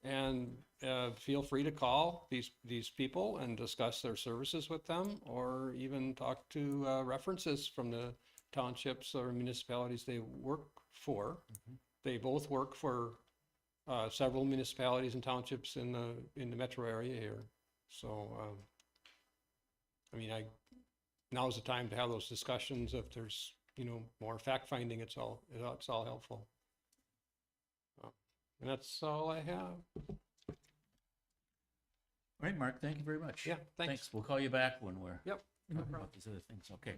and feel free to call these people and discuss their services with them, or even talk to references from the townships or municipalities they work for. They both work for several municipalities and townships in the metro area here. So, I mean, now's the time to have those discussions. If there's, more fact finding, it's all helpful. And that's all I have. All right, Mark, thank you very much. Yeah, thanks. We'll call you back when we're Yep. no talking problem. about these other things. Okay.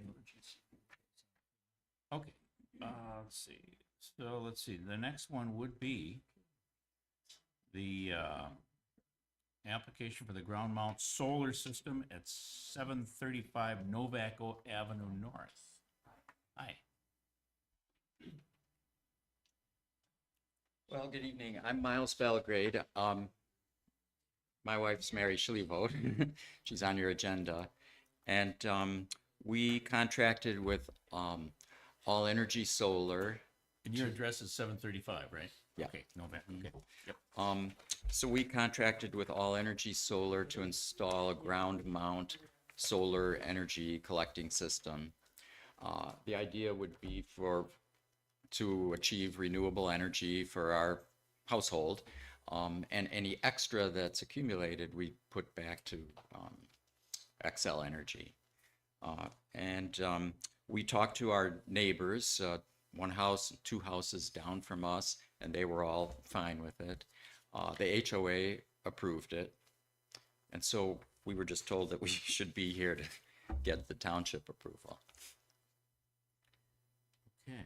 Okay, let's see. So let's see, the next one would be the application for the ground mount solar system at 735 Novaco Avenue North. Hi. Well, good evening. I'm Miles Belgrade. My wife's Mary Schlievot. She's on your agenda. And we contracted with All Energy Solar. And your address is 735, right? Yeah. Okay, Novaco, okay. Yep. So we contracted with All Energy Solar to install a ground mount solar energy collecting system. The idea would be to achieve renewable energy for our household, and any extra that's accumulated, we put back to Xcel Energy. We talked to our neighbors, one house, 2 houses down from us, and they were all fine with it. The HOA approved it, and so we were just told that we should be here to get the township approval. Okay.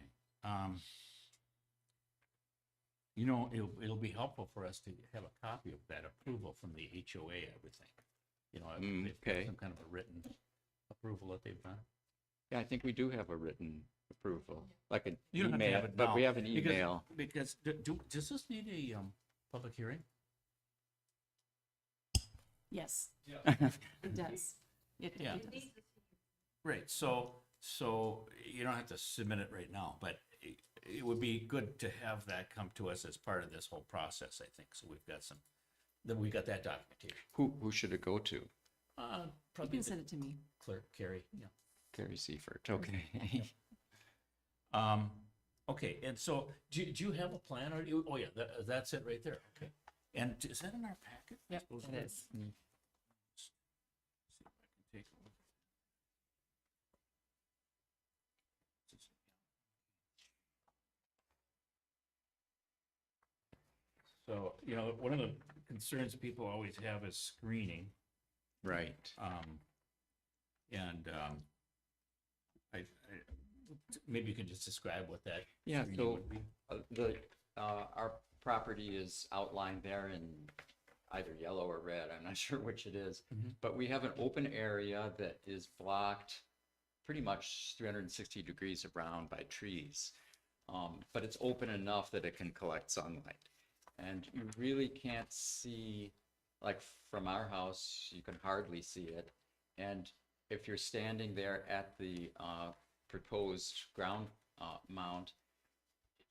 It'll be helpful for us to have a copy of that approval from the HOA, I would think. If they have Okay. some kind of a written approval that they've done. Yeah, I think we do have a written approval, like an You don't have to email, have it but we now, have an email. Because, does this need a, public hearing? Yes, it does. It Yeah. does. Right, so you don't have to submit it right now, but it would be good to have that come to us as part of this whole process, I think. So we've got that documentation. Who should it go to? You Probably can the send it to me. clerk, Carrie, yeah. Carrie Seifert, okay. Okay, and so do you have a plan or, oh yeah, that's it right there, okay. And is that in our packet? Yep, Suppose it is. See if I can take a look. So, one of the concerns people always have is screening. Right. Maybe you can just describe what that Yeah, screening so would be. our property is outlined there in either yellow or red, I'm not sure which it is. Mhm. But we have an open area that is blocked pretty much 360 degrees around by trees. But it's open enough that it can collect sunlight. And you really can't see, like from our house, you can hardly see it. And if you're standing there at the proposed ground mount,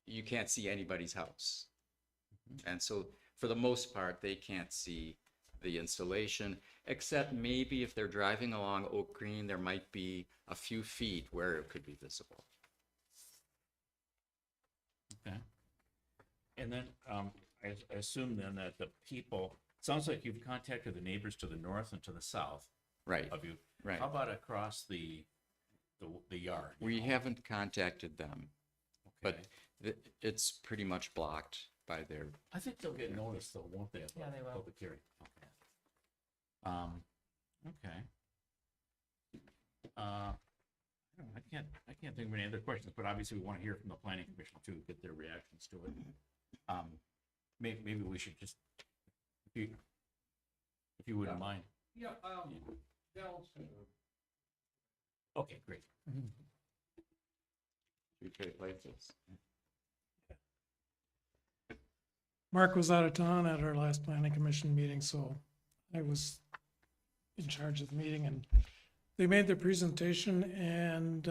you can't see anybody's house. And so for the most part, they can't see the installation, except maybe if they're driving along Oak Green, there might be a few feet where it could be visible. Okay. And then, I assume then that the people, it sounds like you've contacted the neighbors to the north and to the south Right, of you. right. How about across the yard? We haven't contacted them, but Okay. it's pretty much blocked by their, I think they'll get noticed though, won't they? Yeah, they will. Public hearing. Okay. Okay. I can't think of any other questions, but obviously we want to hear from the planning commission too, get their reactions to it. Maybe we should just, if you wouldn't mind. Yeah, Dell's, Okay, great. We trade places. Mark was out of town at our last planning commission meeting, so I was in charge of the meeting, and they made their presentation, and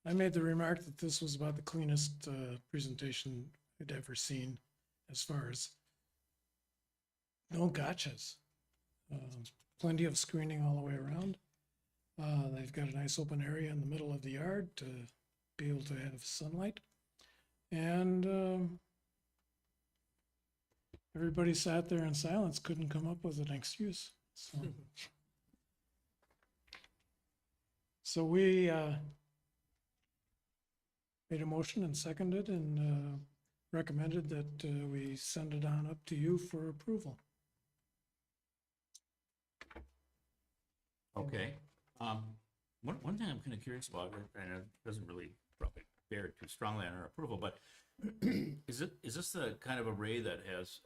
I made the remark that this was about the cleanest presentation I'd ever seen as far as no gotchas. Plenty of screening all the way around. They've got a nice open area in the middle of the yard to be able to have sunlight. And everybody sat there in silence, couldn't come up with an excuse. So we made a motion and seconded and recommended that we send it on up to you for approval. Okay. One thing I'm kind of curious about, and it doesn't really probably bear too strongly on our approval, but is this the kind of array that has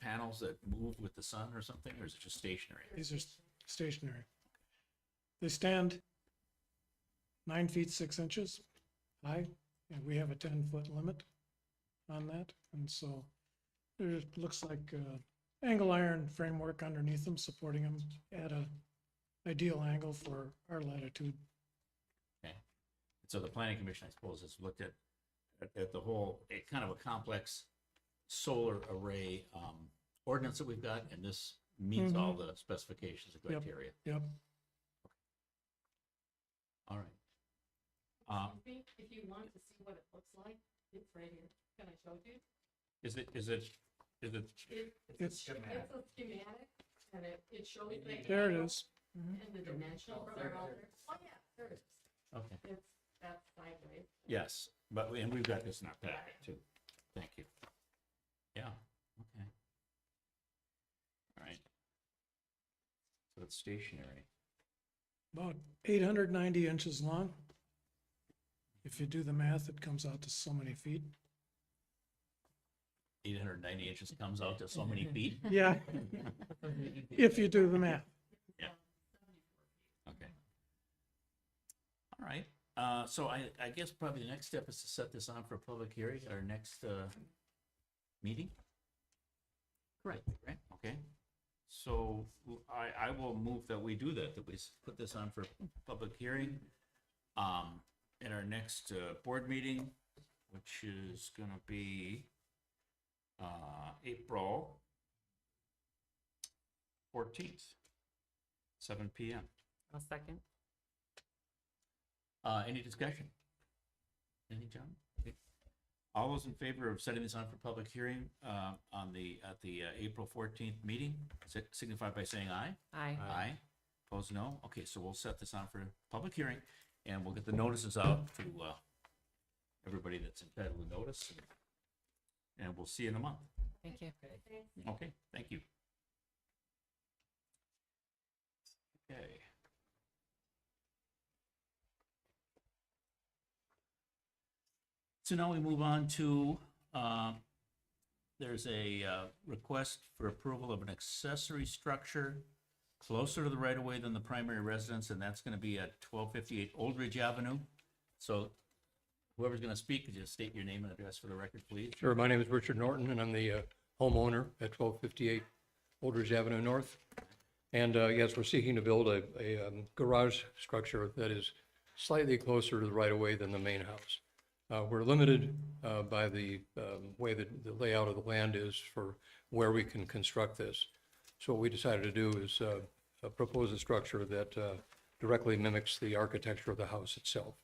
panels that move with the sun or something, or is it just stationary? These are stationary. They stand 9 feet 6 inches high, and we have a 10-foot limit on that. And so it looks like angle iron framework underneath them, supporting them at a ideal angle for our latitude. Okay. So the planning commission, I suppose, has looked at the whole, kind of a complex solar array ordinance that we've got, and this meets all the specifications and Yep. criteria. Yep. All right. If you want to see what it looks like, it's right here. Can I show you? Is it, It's It's a schematic, and it shows the. there. It is. And the dimensionals are all there. Oh, yeah, there it is. okay. That's sideways. Yes, but, and we've got this in our packet too. Thank you. Yeah, okay. All right. So it's stationary. About 890 inches long. If you do the math, it comes out to so many feet. 890 inches comes out to so many feet. Yeah. If you do the math. Okay. All right. So I guess probably the next step is to set this on for a public hearing at our next meeting. Correct. Right, okay. So I will move that we do that we put this on for public hearing at our next board meeting, which is gonna be April 14th, 7 PM. A second. Any discussion? Any, John? Okay. All those in favor of setting this on for public hearing at the April 14th meeting, signify by saying aye. Aye. Aye. Opposed, no? Okay, so we'll set this on for public hearing, and we'll get the notices out to everybody that's entitled to notice, and we'll see you in a month. Thank you. Okay, thank you. Okay. So now we move on to, there's a request for approval of an accessory structure closer to the right-of-way than the primary residence, and that's gonna be at 1258 Old Ridge Avenue. So whoever's gonna speak, could you state your name and address for the record, please? Sure, my name is Richard Norton, and I'm the homeowner at 1258 Old Ridge Avenue North. And yes, we're seeking to build a garage structure that is slightly closer to the right-of-way than the main house. We're limited by the way that the layout of the land is for where we can construct this. So what we decided to do is propose a structure that directly mimics the architecture of the house itself.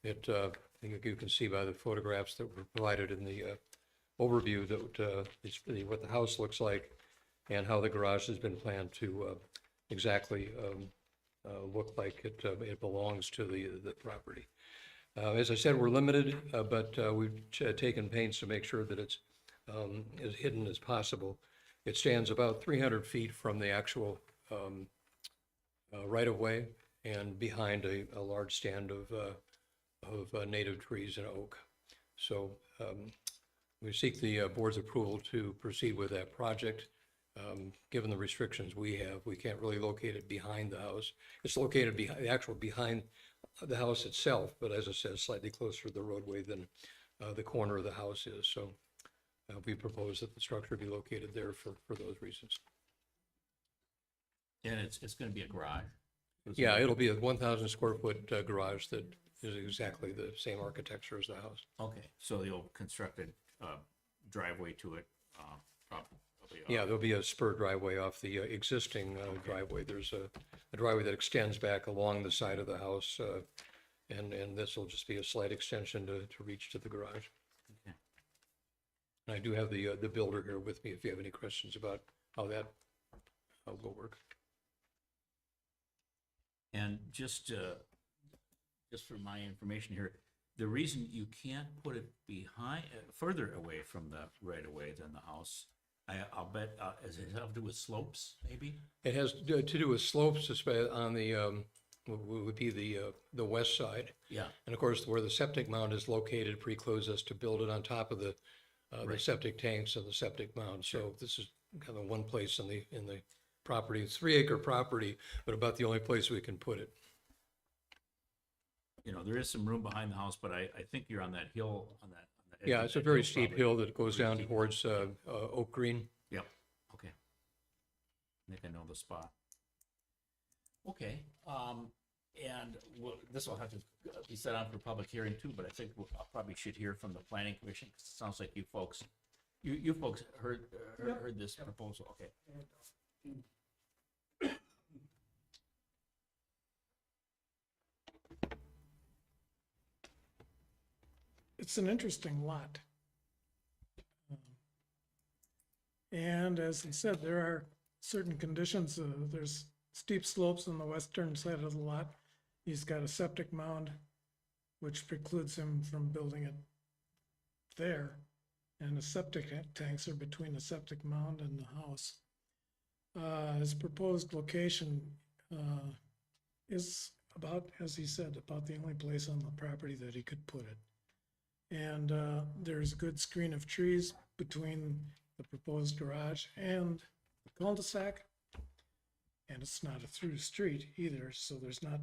I think you can see by the photographs that were provided in the overview that what the house looks like and how the garage has been planned to exactly look like it belongs to the property. As I said, we're limited, but we've taken pains to make sure that it's as hidden as possible. It stands about 300 feet from the actual right-of-way and behind a large stand of native trees and oak. So we seek the board's approval to proceed with that project. given the restrictions we have, we can't really locate it behind the house. It's located behind, behind the house itself, but as I said, slightly closer to the roadway than the corner of the house is. So we propose that the structure be located there for those reasons. And it's gonna be a garage? Yeah, it'll be a 1,000 square foot garage that is exactly the same architecture as the house. Okay, so you'll construct a driveway to it, probably. Yeah, there'll be a spur driveway off the existing driveway. There's a driveway that extends back along the side of the house, and this will just be a slight extension to reach to the garage. Okay. And I do have the builder here with me if you have any questions about how that will work. And just for my information here, the reason you can't put it behind, further away from the right of way than the house, I'll bet, does it have to do with slopes, maybe? It has to do with slopes on the, would be the west side. Yeah. And of course, where the septic mound is located precludes us to build it on top of the Right. septic tanks and the septic mound. So this is kind of one place in the property. It's 3-acre property, but about the only place we can put it. You know, there is some room behind the house, but I think you're on that hill, on that. on the edge Yeah, of it's a that very steep probably. hill that goes Pretty down steep. towards Oak Green. Yep, okay. I think I know the spot. Okay, and this will have to be set on for public hearing too, but I think I probably should hear from the planning commission, 'cause it sounds like you folks heard this proposal, okay. It's an interesting lot. And as I said, there are certain conditions. There's steep slopes on the western side of the lot. He's got a septic mound, which precludes him from building it there. And the septic tanks are between the septic mound and the house. His proposed location is about, as he said, about the only place on the property that he could put it. And there's a good screen of trees between the proposed garage and the cul-de-sac. And it's not a through street either, so there's not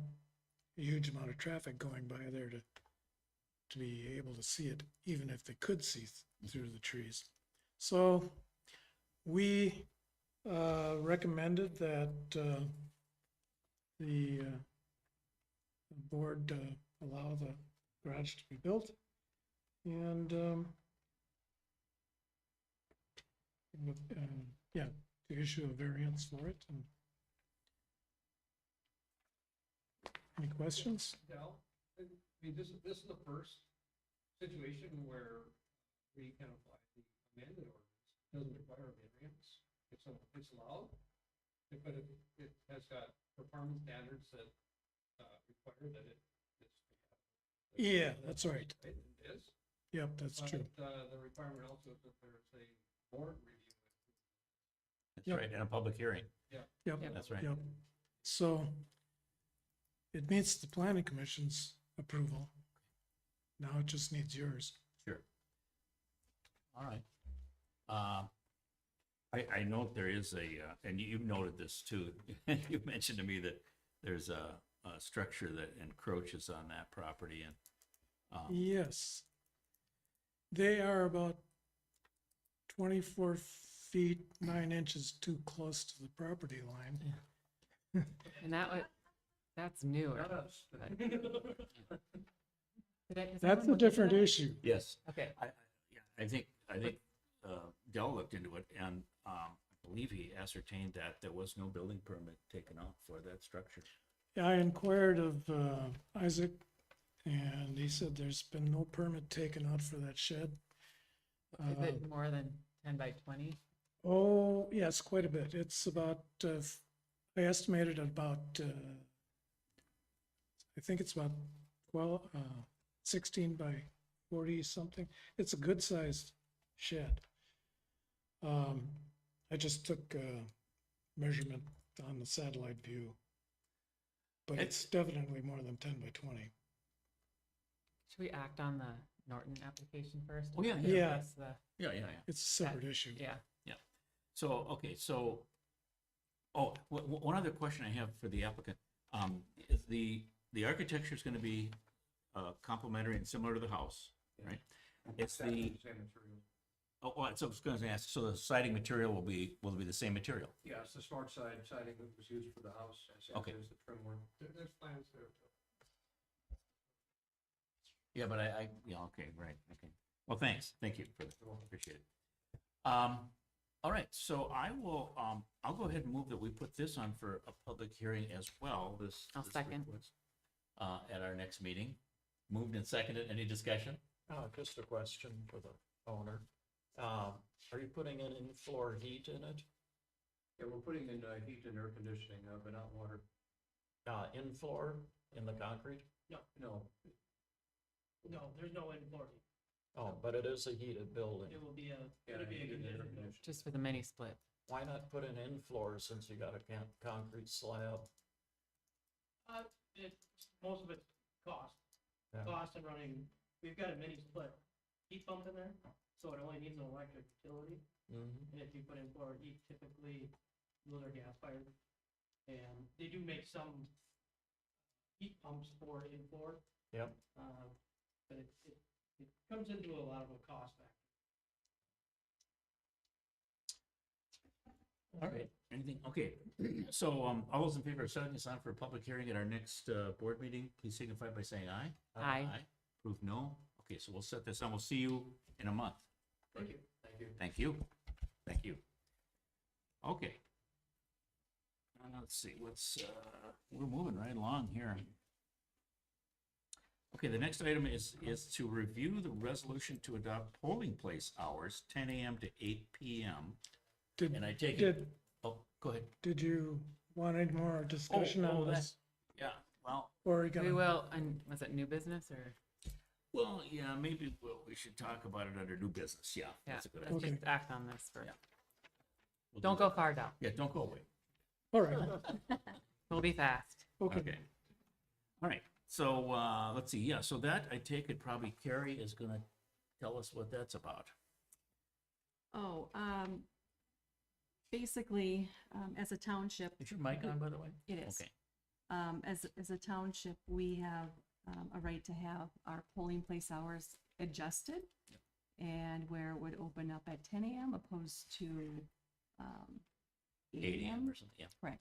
a huge amount of traffic going by there to be able to see it, even if they could see through the trees. So we recommended that the board allow the garage to be built. And, yeah, to issue a variance for it. And any questions? Del, I mean, this is the first situation where we can apply the amended ordinance. Doesn't require a variance. It's allowed, but it has got performance standards that require that it's. Yeah, that's right. It is. Yep, that's true. The requirement also is that there's a board review. That's Yep. right, in a public hearing. Yep, That's right. yep. So it meets the planning commission's approval. Now it just needs yours. Sure. All right. I note there is and you noted this too, you mentioned to me that there's a structure that encroaches on that property and, Yes. They are about 24 feet, 9 inches too close to the property line. And that's newer. That's a different issue. yes. Okay. I think Dell looked into it and, I believe he ascertained that there was no building permit taken out for that structure. I inquired of Isaac, and he said there's been no permit taken out for that shed. Is it more than 10 by 20? Oh, yes, quite a bit. It's about, I estimated about, I think it's about 16 by 40 something. It's a good sized shed. I just took a measurement on the satellite view. But it's definitely more than 10 by 20. Should we act on the Norton application first? Oh, yeah, and yeah. discuss Yeah. It's a separate issue. Yeah. So, okay, so, oh, one other question I have for the applicant. Is the architecture is gonna be, complementary and similar to the house, right? It's the, Same material. oh, so I was gonna ask, so the siding material will be the same material? Yeah, it's the smart siding that was used for the house, as Okay. is the trim work. There's plans there. Yeah, but yeah, okay, right, okay. Well, thanks, thank you for that, appreciate it. All right, so I'll go ahead and move that we put this on for a public hearing as well, I'll this second. request, at our next meeting. Moved and seconded, any discussion? Just a question for the owner. Are you putting in in-floor heat in it? Yeah, we're putting in heat and air conditioning, but not water. In-floor in the concrete? No. No, there's no in-floor. Oh, but it is a heated building. It will be a, Yeah, it'll be a heated and air condition. conditioning. Just for the mini split. Why not put an in-floor since you got a concrete slab? Most of it's cost. Yeah. Cost and running, we've got a mini split heat pump in there, so it only needs an electric utility. Mhm. And if you put in floor heat, typically those are gas fired. And they do make some heat pumps for in-floor, Yep. but it comes into a lot of a cost factor. All right, anything, okay, so, all those in favor of setting this on for a public hearing at our next, board meeting, please signify by saying aye. Aye. Prove no, okay, so we'll set this on, we'll see you in a month. Thank you. Thank you. Thank you, thank you. Okay. Let's see, we're moving right along here. Okay, the next item is to review the resolution to adopt polling place hours, 10 a.m. to 8 p.m. And I take it, oh, go ahead. Did you want any more discussion Oh, on that- this? Yeah, well, Or are you We gonna, will, and was it new business or? well, yeah, maybe we should talk about it under new business, yeah, Yeah, that's a good let's idea. just act on this first. Yeah. We'll Don't do go that. far down. Yeah, don't go away. all right, We'll be fast. okay. Okay. All right, so, let's see, yeah, so that, I take it probably Carrie is gonna tell us what that's about. Oh, basically, as a township, Is your mic on, by the way? it is. Okay, As a township, we have a right to have our polling place hours adjusted. And where it would open up at 10 a.m. opposed to 8 a.m. or something, yeah. Correct.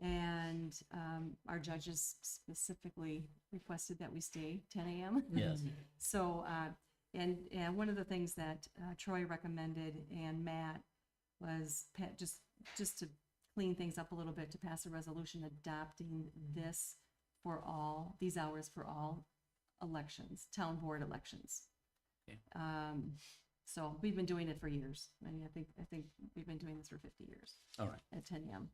And our judges specifically requested that we stay 10 a.m. Yes. So, and one of the things that Troy recommended and Matt was just to clean things up a little bit, to pass a resolution adopting these hours for all elections, town board elections. Okay. So we've been doing it for years. I mean, I think we've been doing this for 50 years All right. at 10 a.m.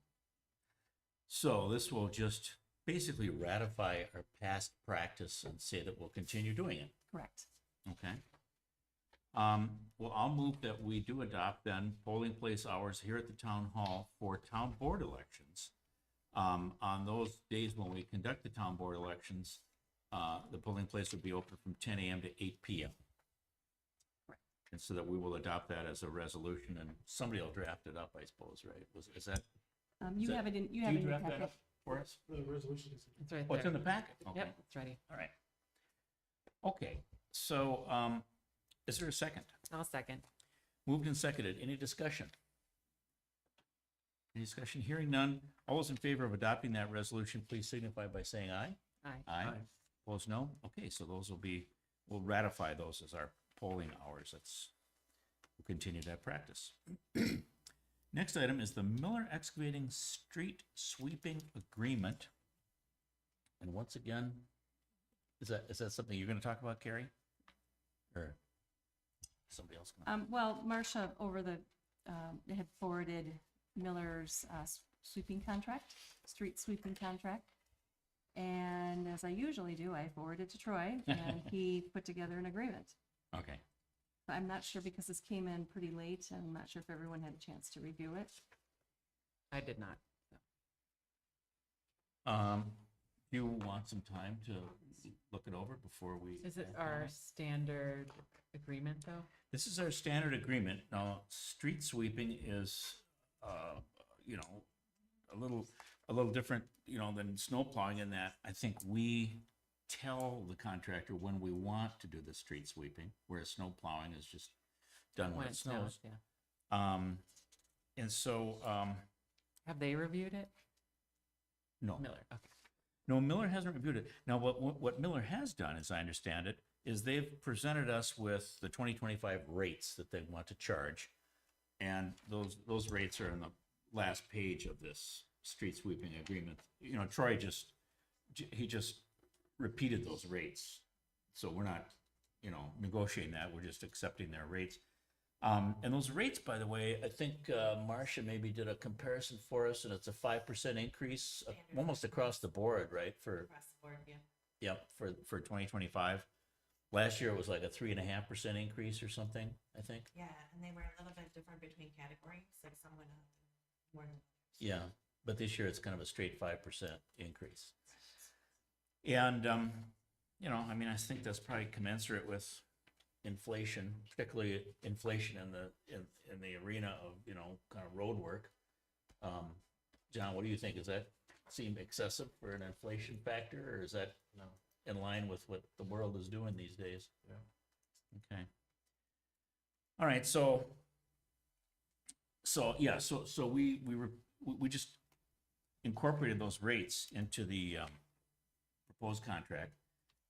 So this will just basically ratify our past practice and say that we'll continue doing it, Correct. okay? Well, I'll move that we do adopt then polling place hours here at the town hall for town board elections. On those days when we conduct the town board elections, the polling place would be open from 10 a.m. to 8 p.m. Correct. And so that we will adopt that as a resolution, and somebody will draft it up, I suppose, right? Is that? You that- have it in, you do have it in your draft that packet. up for us? The resolution is. It's right Oh, it's in there. the packet? Okay. Yep, it's ready. All right. Okay, so, is there a second? I'll second. Moved and seconded. Any discussion? Any discussion? Hearing none. All those in favor of adopting that resolution, please signify by saying aye. Aye. Aye. Opposed, no? Okay, so those we'll ratify those as our polling hours. We'll continue that practice. Next item is the Miller Excavating Street Sweeping Agreement. And once again, is that something you're gonna talk about, Carrie? Or somebody else? Well, Marcia had forwarded Miller's sweeping contract, street sweeping contract. And as I usually do, I forwarded to Troy and he put together an agreement. Okay. But I'm not sure because this came in pretty late. I'm not sure if everyone had a chance to review it. I did not. Do you want some time to look it over before we? Is it our standard agreement though? This is our standard agreement. Now, street sweeping is, you know, a little different, you know, than snow plowing in that I think we tell the contractor when we want to do the street sweeping, whereas snow plowing is just done when it snows. Yeah. And so, Have they reviewed it? no. Miller, okay. No, Miller hasn't reviewed it. Now, what Miller has done, as I understand it, is they've presented us with the 2025 rates that they want to charge. And those rates are in the last page of this street sweeping agreement. You know, Troy just repeated those rates. So we're not, you know, negotiating that. We're just accepting their rates. And those rates, by the way, I think Marcia maybe did a comparison for us, and it's a 5% increase almost across the board, right? Across the board, yeah. Yep, for 2025. Last year it was like a 3.5% increase or something, I think. Yeah, and they were a little bit different between categories, like some went up more than. Yeah, but this year it's kind of a straight 5% increase. And, you know, I mean, I think that's probably commensurate with inflation, particularly inflation in the arena of, you know, kind of road work. John, what do you think? Does that seem excessive for an inflation factor, or is that in line with what the world is doing these days? Yeah. Okay. All right, so yeah, so we just incorporated those rates into the proposed contract,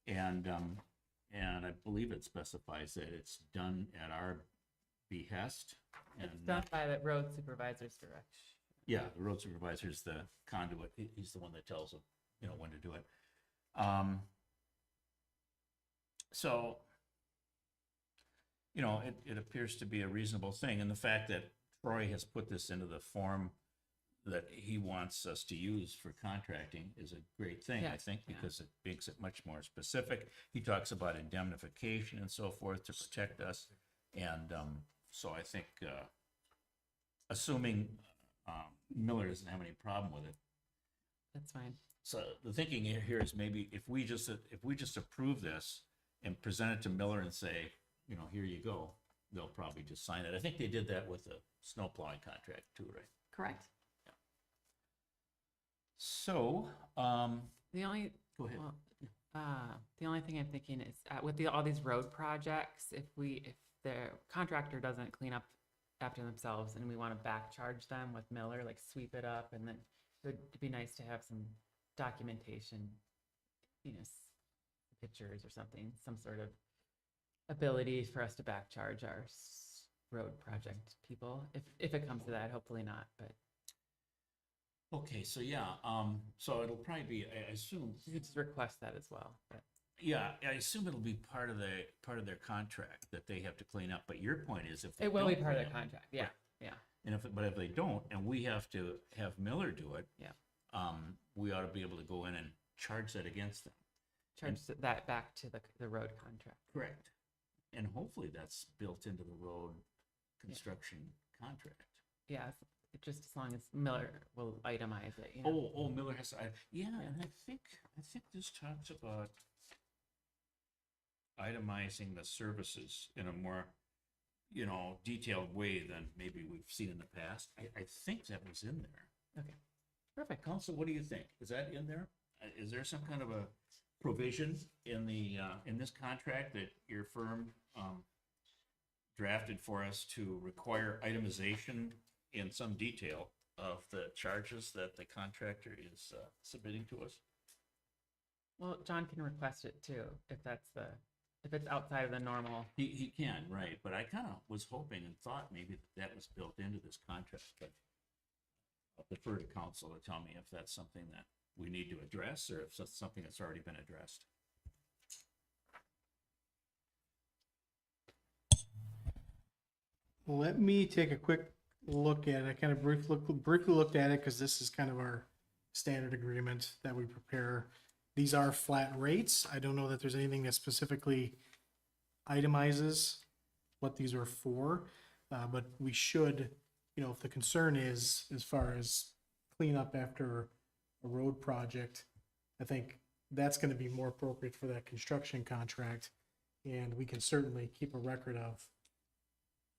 and I believe it specifies that it's done at our behest. It's and, done by the road supervisor's direction. Yeah, the road supervisor's the conduit. He's the one that tells them, you know, when to do it. So, you know, it appears to be a reasonable thing. And the fact that Troy has put this into the form that he wants us to use for contracting is a great thing, I Yes, think, yeah. because it makes it much more specific. He talks about indemnification and so forth to protect us. And so I think, assuming Miller doesn't have any problem with it. That's fine. So the thinking here is maybe if we just approve this and present it to Miller and say, you know, here you go, they'll probably just sign it. I think they did that with the snow plowing contract too, right? Correct. So, The only, go ahead. well, the only thing I'm thinking is with all these road projects, if the contractor doesn't clean up after themselves and we want to back charge them with Miller, like sweep it up, and then it would be nice to have some documentation, you know, pictures or something, some sort of ability for us to back charge our road project people, if it comes to that. Hopefully not, but Okay, so yeah, so it'll probably be, I assume, you could just request that as well. But yeah, I assume it'll be part of their contract that they have to clean up. But your point is if they it will be don't part of clean their up- contract. Yeah, Right. yeah, And if they don't, and we have to have Miller do it, yeah. we ought to be able to go in and charge that against them. Charge that back to the road contract. Correct. And hopefully that's built into the road construction contract. Yeah, just as long as Miller will itemize it. You know? Oh, Miller has, yeah, and I think this talks about itemizing the services in a more, you know, detailed way than maybe we've seen in the past. I think that was in there. Okay, perfect. Council, what do you think? Is that in there? Is there some kind of a provision in the, in this contract that your firm, drafted for us to require itemization in some detail of the charges that the contractor is submitting to us? Well, John can request it too, if it's outside of the normal. He can, right, but I kind of was hoping and thought maybe that was built into this contract, but I'll defer to council to tell me if that's something that we need to address or if that's something that's already been addressed. Let me take a quick look at it. I kind of briefly looked at it because this is kind of our standard agreement that we prepare. These are flat rates. I don't know that there's anything that specifically itemizes what these are for, but we should, you know, if the concern is as far as cleanup after a road project, I think that's gonna be more appropriate for that construction contract. And we can certainly keep a record of,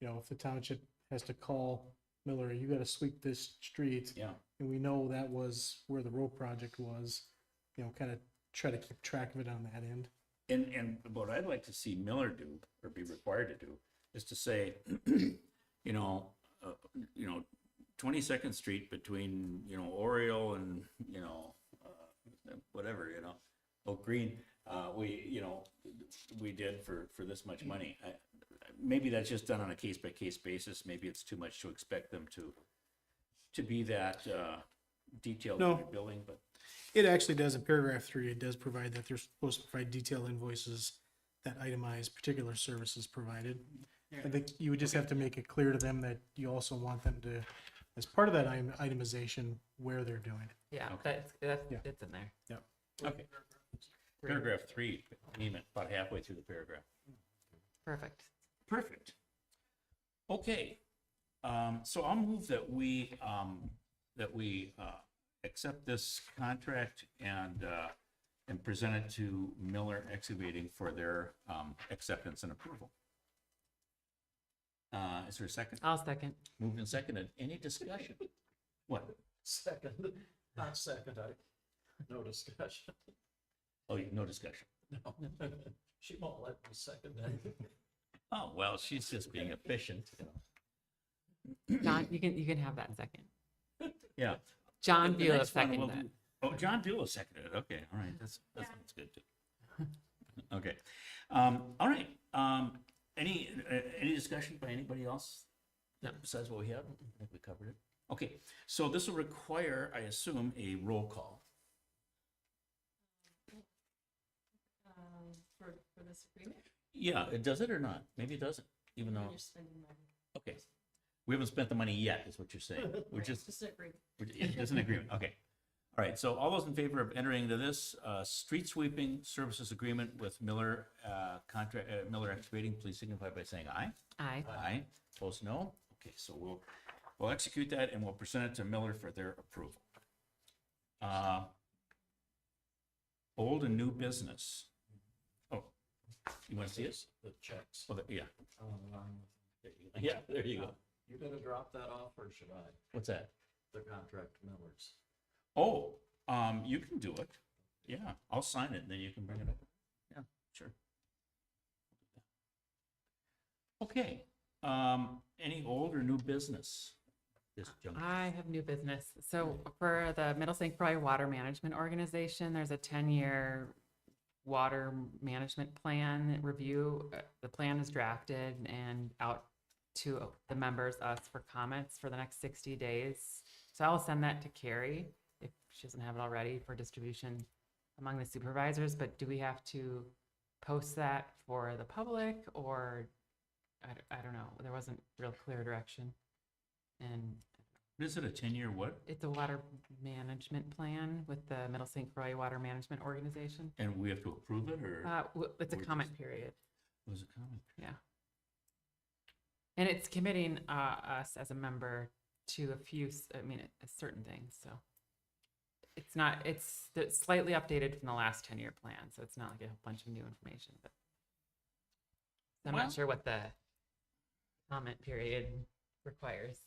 if the township has to call Miller, you gotta sweep this street. Yeah. And we know that was where the road project was, kind of try to keep track of it on that end. And what I'd like to see Miller do, or be required to do, is to say, 22nd Street between, Oriole and, whatever, Oak Green, we did for this much money. Maybe that's just done on a case-by-case basis. Maybe it's too much to expect them to be that detailed in No. their billing, but. It actually does, in paragraph 3, it does provide that they're supposed to provide detailed invoices that itemize particular services provided. I think you would just have to make it clear to them that you also want them to, as part of that itemization, where they're doing it. Yeah, Okay. that's, Yeah. it's in there. Yep. Okay. Paragraph 3, payment, about halfway through the paragraph. Perfect. Perfect. Okay, so I'll move that we accept this contract and present it to Miller Excavating for their acceptance and approval. Is there a second? I'll second. Moved and seconded. Any discussion? What? Second, not second, no discussion. Oh, no discussion. No. She won't let me second that. Oh, well, she's just being efficient. John, you can have that second. Yeah. John The Beulah next one seconded we'll that. do- Oh, John Beulah seconded it. Okay, all right. That's good too. Okay. All right. Any discussion by anybody else? No, besides what we have? I think we covered it. Okay, so this will require, I assume, a roll call. For this agreement? Yeah, it does it or not? Maybe it doesn't, even though, okay. We haven't spent the money yet, is what you're saying. We're just, there's an agreement, okay. All right, so all those in favor of entering into this street sweeping services agreement with Miller Miller Excavating, please signify by saying aye. Aye. Aye. Opposed, no. Okay, so we'll execute that and we'll present it to Miller for their approval. Old and new business. Oh, you want to see us? The checks. Oh, yeah. There you go. Yeah, there you go. You gonna drop that off or should I? What's that? The contract Millers. Oh, you can do it. Yeah, I'll sign it and then you can bring it up. Yeah, sure. Okay, any old or new business? This junction. I have new business. So for the Middle St. Croix Water Management Organization, there's a 10-year water management plan review. The plan is drafted and out to the members, us, for comments for the next 60 days. So I'll send that to Carrie if she doesn't have it already for distribution among the supervisors. But do we have to post that for the public, or I don't know. There wasn't real clear direction. And Is it a 10-year what? it's a water management plan with the Middle St. Croix Water Management Organization. And we have to approve it or? It's a or comment just- period. It was a comment. Yeah. And it's committing us as a member to a few, certain things, so. It's not, it's slightly updated from the last 10-year plan, so it's not like a bunch of new information, but. I'm Well- not sure what the comment period requires.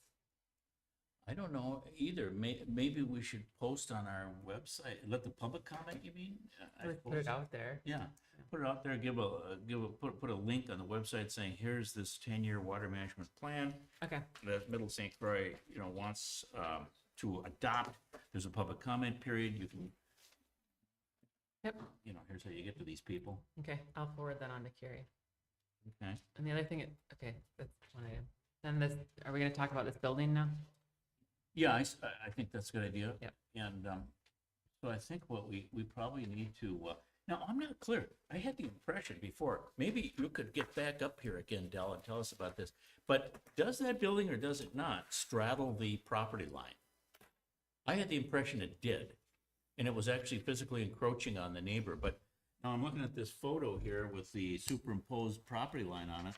I don't know either. Maybe we should post on our website, let the public comment, you mean? I Put suppose. it out there. Yeah, put it out there, put a link on the website saying, here's this 10-year water management plan Okay, that Middle St. Croix, wants to adopt. There's a public comment period. You can, yep, here's how you get to these people. okay, I'll forward that on to Carrie. Okay. And the other thing, okay, that's one item. Then this, are we gonna talk about this building now? Yeah, I think that's a good idea. Yep. And so I think what we probably need to, now, I'm not clear. I had the impression before, maybe you could get back up here again, Dell, and tell us about this. But does that building or does it not straddle the property line? I had the impression it did. And it was actually physically encroaching on the neighbor. But now I'm looking at this photo here with the superimposed property line on it.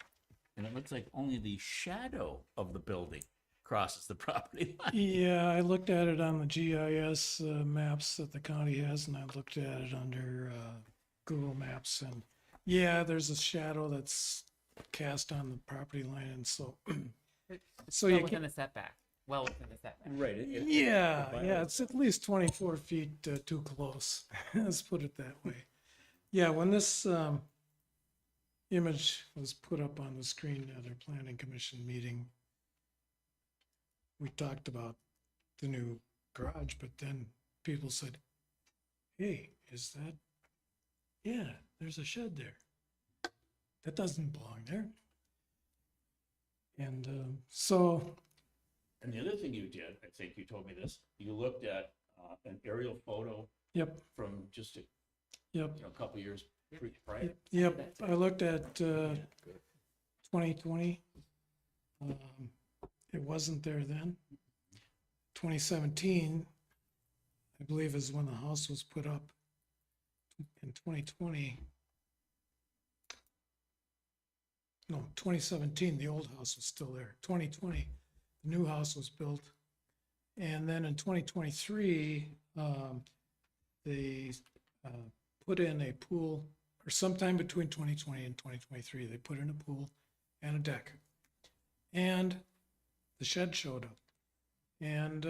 And it looks like only the shadow of the building crosses the property line. Yeah, I looked at it on the GIS maps that the county has, and I looked at it under Google Maps, and yeah, there's a shadow that's cast on the property line, and so so Well you within can, the setback, well within the setback. Right. yeah, it's at least 24 feet too close. Let's put it that way. Yeah, when this image was put up on the screen at our planning commission meeting, we talked about the new garage, but then people said, hey, is that, yeah, there's a shed there. That doesn't belong there. And so, And the other thing you did, I think you told me this, you looked at an aerial photo yep, from just a yep, couple years prior. yep, I looked at 2020. It wasn't there then. 2017, I believe, is when the house was put up. In 2020, no, 2017, the old house was still there. 2020, the new house was built. And then in 2023, they put in a pool, or sometime between 2020 and 2023, they put in a pool and a deck. And the shed showed up. And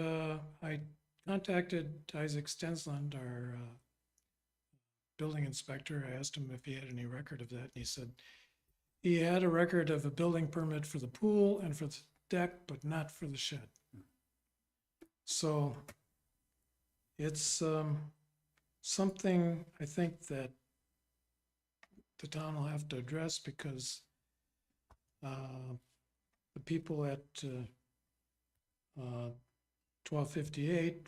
I contacted Isaac Stensland, our building inspector. I asked him if he had any record of that, and he said he had a record of a building permit for the pool and for the deck, but not for the shed. So it's something I think that the town will have to address, because the people at 1258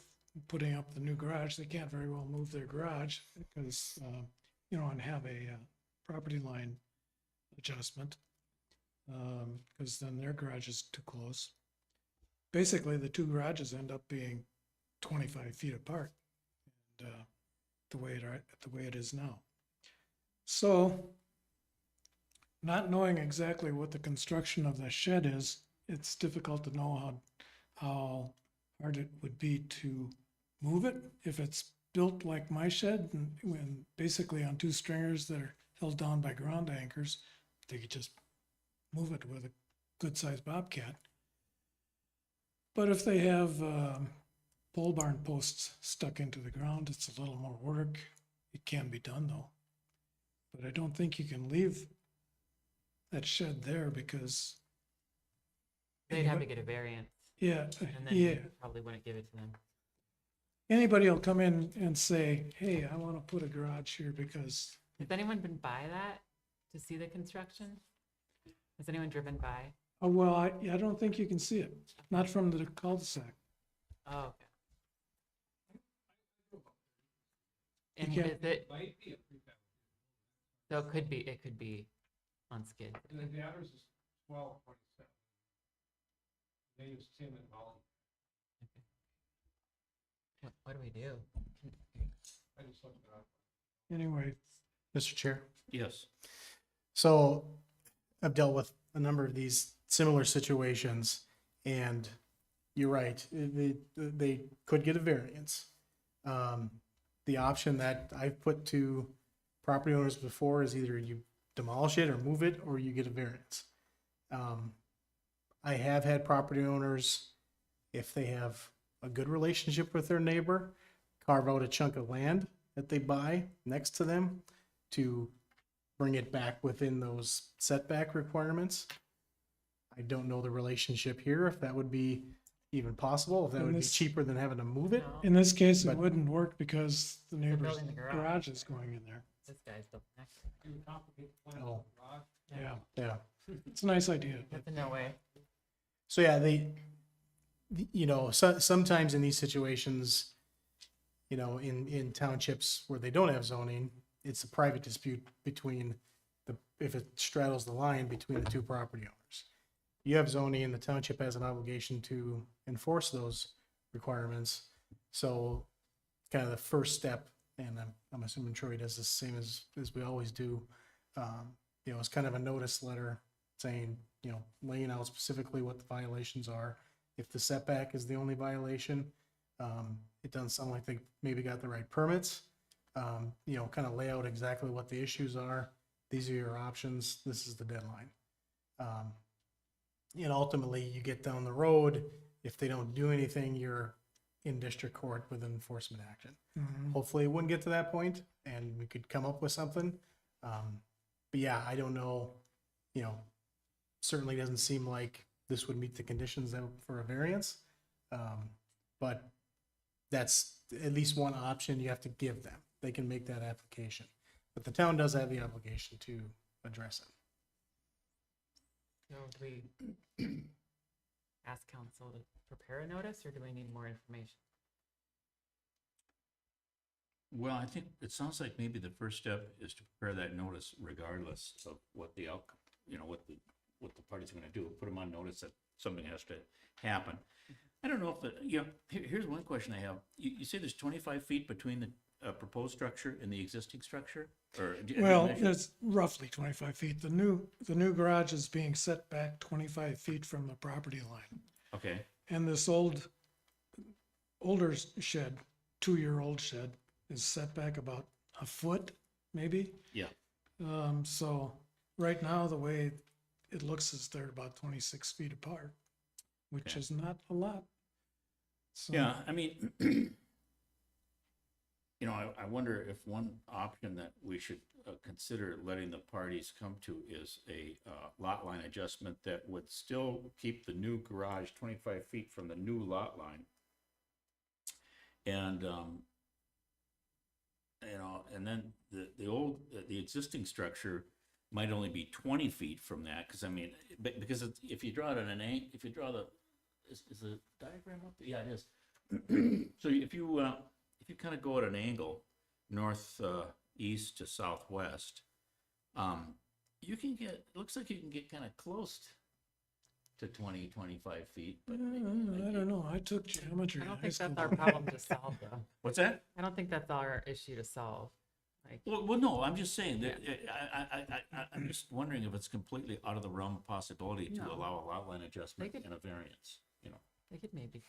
putting up the new garage, they can't very well move their garage because, and have a property line adjustment, because then their garage is too close. Basically, the two garages end up being 25 feet apart, and the way it is now. So, not knowing exactly what the construction of the shed is, it's difficult to know how hard it would be to move it. If it's built like my shed, and when basically on two stringers that are held down by ground anchors, they could just move it with a good sized bobcat. But if they have pole barn posts stuck into the ground, it's a little more work. It can be done though. But I don't think you can leave that shed there, because They'd have to get a variance, yeah, and then yeah. you probably wouldn't give it to them. Anybody will come in and say, hey, I want to put a garage here because, Has anyone been by that to see the construction? Has anyone driven by? oh, well, I don't think you can see it, not from the cul-de-sac. Oh, okay. And can't- is it, so it could be on skid. And the address is 1227. Name is Tim and Molly. What do we do? I just looked it up. Anyway, Mr. Chair. Yes. So I've dealt with a number of these similar situations, and you're right, they could get a variance. The option that I've put to property owners before is either you demolish it or move it, or you get a variance. I have had property owners, if they have a good relationship with their neighbor, carve out a chunk of land that they buy next to them to bring it back within those setback requirements. I don't know the relationship here, if that would be even possible, if that In would be this- cheaper than having to move it. No, in this case, it But- wouldn't work because the neighbor's building the garage. garage is going in there. this guy's built next. You would complicate the plan Oh. of the garage. Yeah, Yeah. it's a nice idea. but- That's a no way. So yeah, sometimes in these situations, in townships where they don't have zoning, it's a private dispute between if it straddles the line between the two property owners. You have zoning and the township has an obligation to enforce those requirements. So kind of the first step, and I'm assuming Troy does the same as we always do. It's kind of a notice letter saying, laying out specifically what the violations are, if the setback is the only violation. It doesn't sound like they maybe got the right permits. You know, kind of lay out exactly what the issues are. These are your options. This is the deadline. And ultimately, you get down the road, if they don't do anything, you're in district court with enforcement action. Hopefully it wouldn't get to that point and we could come up with something. But yeah, I don't know, you know, certainly doesn't seem like this would meet the conditions for a variance. But that's at least one option you have to give them. They can make that application. But the town does have the obligation to address it. So do we ask council to prepare a notice, or do we need more information? Well, I think it sounds like maybe the first step is to prepare that notice regardless of what the outcome, you know, what the party's gonna do, put them on notice that something has to happen. I don't know if you know, here's one question I have. You say there's 25 feet between the proposed structure and the existing structure? Or have you Well, measured? it's roughly 25 feet. The new garage is being set back 25 feet from the property line. Okay, And this older shed, 2-year-old shed, is set back about a foot, maybe. yeah. So right now, the way it looks is they're about 26 feet apart, which Okay. is not a lot. So, Yeah, I mean, you know, I wonder if one option that we should consider letting the parties come to is a lot line adjustment that would still keep the new garage 25 feet from the new lot line. And, you know, and then the existing structure might only be 20 feet from that, because I mean, because if you draw it at an angle, if you draw is the diagram up? Yeah, it is. So if you kind of go at an angle, north, east to southwest, you can get, it looks like you can get kind of close to 20, 25 feet. But I don't know. I took geometry. I in don't high think that's school. our problem to solve, though. What's that? I don't think that's our issue to solve. Like, Well, no, I'm just saying that, I'm just wondering if it's completely out of the realm of possibility to No. allow a lot line adjustment They could- and a variance, you know? they could maybe,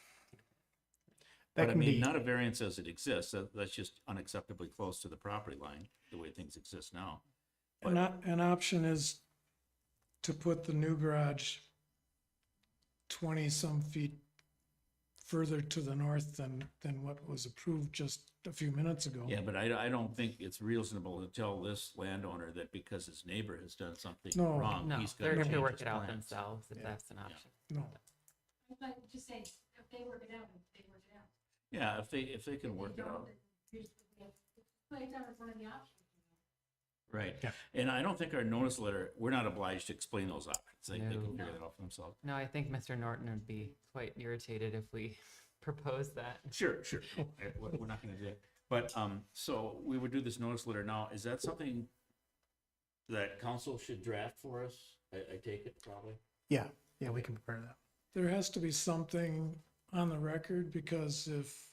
That But I can mean, be, not a variance as it exists, that's just unacceptably close to the property line, the way things exist now. An option is to put the new garage 20-some feet further to the north than what was approved just a few minutes ago. Yeah, but I don't think it's reasonable to tell this landowner that because his neighbor has done something No. wrong, no, he's they're gonna gonna change work his it out plans. themselves if Yeah. that's an option. No. Just saying, if they work it out, they work it out. Yeah, if they can work it out. Play it down in front of the option. Right. Yeah. And I don't think our notice letter, we're not obliged to explain those options. They can No. figure that out for themselves. No, I think Mr. Norton would be quite irritated if we proposed that. Sure. We're not gonna do that. But, so we would do this notice letter now. Is that something that council should draft for us? I take it probably? yeah, we can prepare that. There has to be something on the record, because if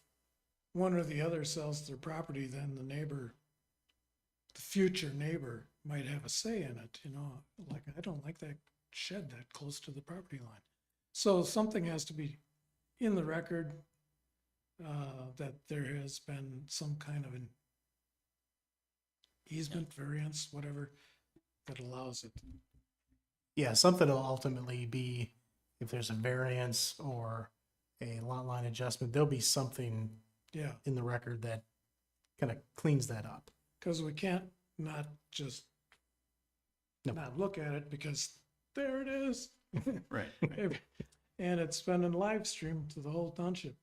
one or the other sells their property, then the future neighbor might have a say in it, you know, like, I don't like that shed that close to the property line. So something has to be in the record, that there has been some kind of an easement, variance, whatever, that allows it. Yeah, something will ultimately be, if there's a variance or a lot line adjustment, there'll be something Yeah, in the record that kind of cleans that up. because we can't not just No. not look at it, because there it is. Right. And it's been in live stream to the whole township.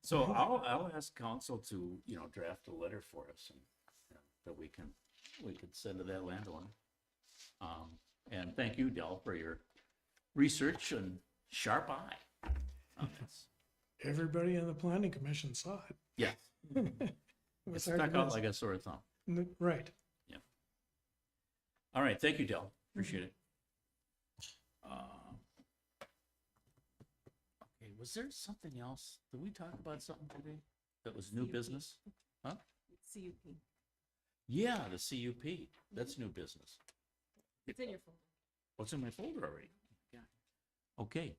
So I'll ask council to, you know, draft a letter for us and that we can send to that landowner. And thank you, Del, for your research and sharp eye on this. Everybody in the planning commission saw it. Yeah, It it was hard stuck to out miss. like a sore thumb. Right. All right, thank you, Del. Appreciate it. Okay, was there something else? Did we talk about something today that was new business? Huh? CUP. Yeah, the CUP. That's new business. It's in your folder. What's in my folder already? Yeah. Okay.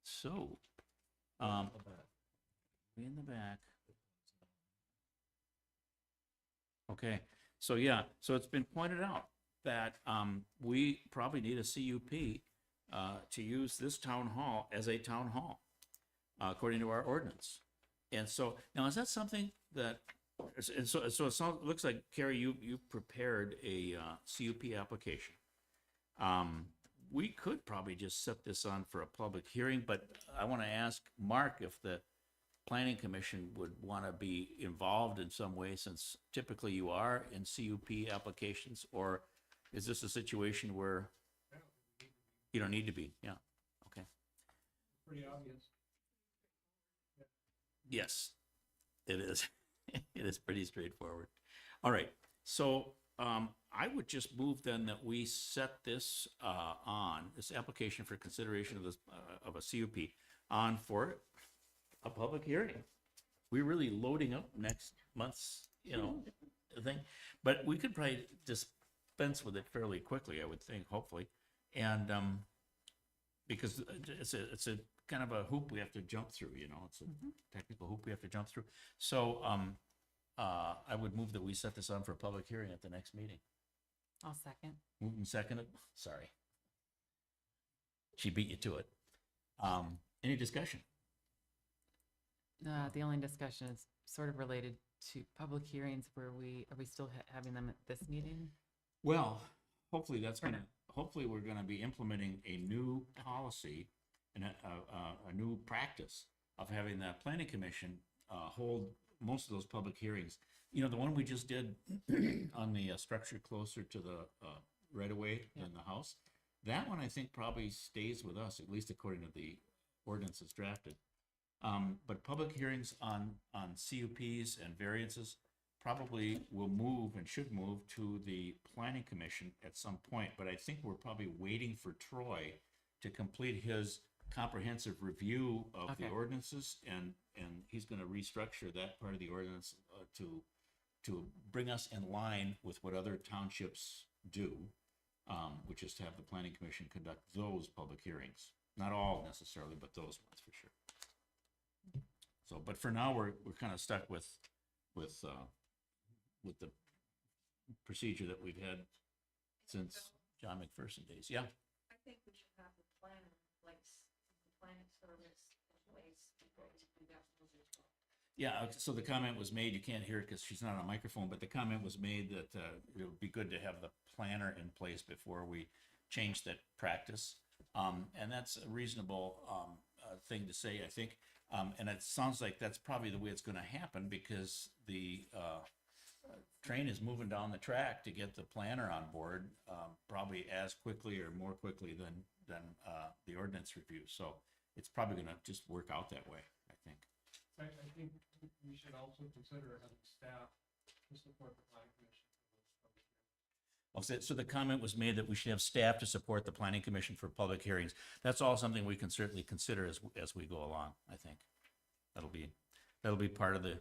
So, way in the back. Okay, so yeah, so it's been pointed out that we probably need a CUP to use this town hall as a town hall, according to our ordinance. And so, now is that something that, and so it looks like, Carrie, you prepared a CUP application. We could probably just set this on for a public hearing, but I want to ask Mark if the planning commission would want to be involved in some way, since typically you are in CUP applications, or is this a situation where you don't need to be? Yeah, okay. Pretty obvious. Yes, it is. It is pretty straightforward. All right, so I would just move then that we set this on, this application for consideration of this, of a CUP on for a public hearing. We're really loading up next month's, thing, but we could probably dispense with it fairly quickly, I would think, hopefully. And because it's a kind of a hoop we have to jump through, it's a technical hoop we have to jump through. So I would move that we set this on for a public hearing at the next meeting. I'll second. Moved and seconded. Sorry. She beat you to it. Any discussion? The only discussion is sort of related to public hearings. Are we still having them at this meeting? Well, hopefully hopefully we're gonna be implementing a new policy and a new practice of having the planning commission hold most of those public hearings. The one we just did on the structure closer to the right-of-way than the house, that one I think probably stays with us, at least according to the ordinance that's drafted. But public hearings on CUPs and variances probably will move and should move to the planning commission at some point. But I think we're probably waiting for Troy to complete his comprehensive review of the ordinances, and he's going to restructure that part of the ordinance to bring us in line with what other townships do, which is to have the planning commission conduct those public hearings. Not all necessarily, but those ones for sure. So, but for now, we're kind of stuck with the procedure that we've had since John McPherson days. Yeah. I think we should have the plan in place, the planning service in place before we do that. Yeah, so the comment was made, you can't hear it because she's not on a microphone, but the comment was made that it would be good to have the planner in place before we change that practice. And that's a reasonable thing to say, I think. And it sounds like that's probably the way it's going to happen, because the train is moving down the track to get the planner on board, probably as quickly or more quickly than the ordinance review. So it's probably going to just work out that way, I think. I think we should also consider having staff to support the planning commission. So the comment was made that we should have staff to support the planning commission for public hearings. That's all something we can certainly consider as we go along, I think. That'll be part of the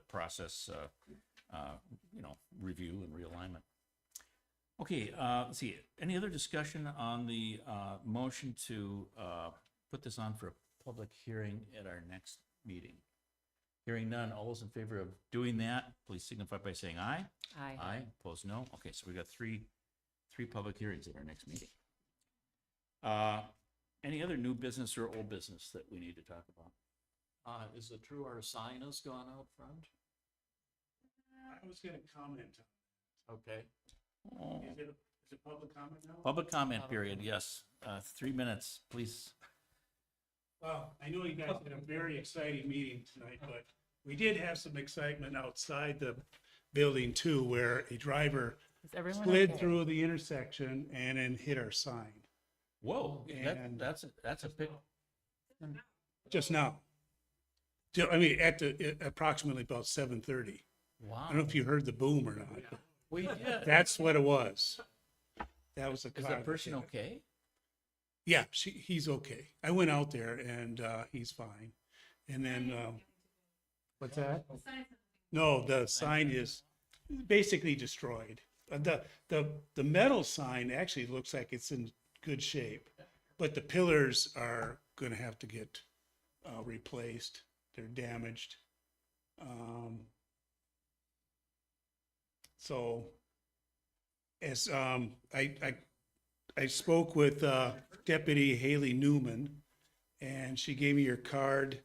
process, review and realignment. Okay, let's see. Any other discussion on the motion to put this on for a public hearing at our next meeting? Hearing none, all those in favor of doing that, please signify by saying aye. Aye. Aye, opposed no. Okay, so we got three public hearings at our next meeting. Any other new business or old business that we need to talk about? Is it true our sign has gone out front? I was gonna comment on, Okay. Oh. is it public comment now? Public comment period, yes. 3 minutes, please. Well, I know you guys had a very exciting meeting tonight, but we did have some excitement outside the building too, where a driver Is everyone slid okay? through the intersection and then hit our sign Whoa, And- that's a bit. just now. I mean, at approximately about 7:30. Wow. I don't know if you heard the boom or not. but We did. That's what it was. That was a Is car. that that person hit it. okay? Yeah, he's okay. I went out there and he's fine. And then, what's that? No, the sign is basically destroyed. The metal sign actually looks like it's in good shape, but the pillars are gonna have to get, replaced. They're damaged. So as, I spoke with, Deputy Haley Newman, and she gave me your card,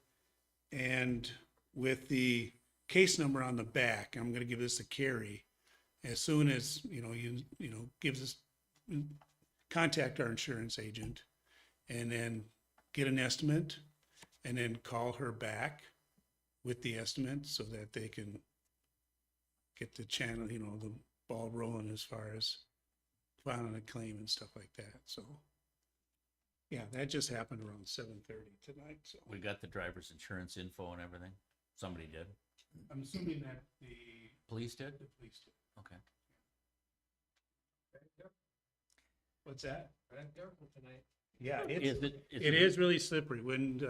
and with the case number on the back, I'm gonna give this to Carrie. As soon as, gives us, contact our insurance agent, and then get an estimate, and then call her back with the estimate so that they can get the channel, the ball rolling as far as filing a claim and stuff like that, so. Yeah, that just happened around 7:30 tonight, so. We got the driver's insurance info and everything? Somebody did? I'm assuming that the Police did? police did. Okay. What's that? tonight. Yeah, Is it is really slippery. When,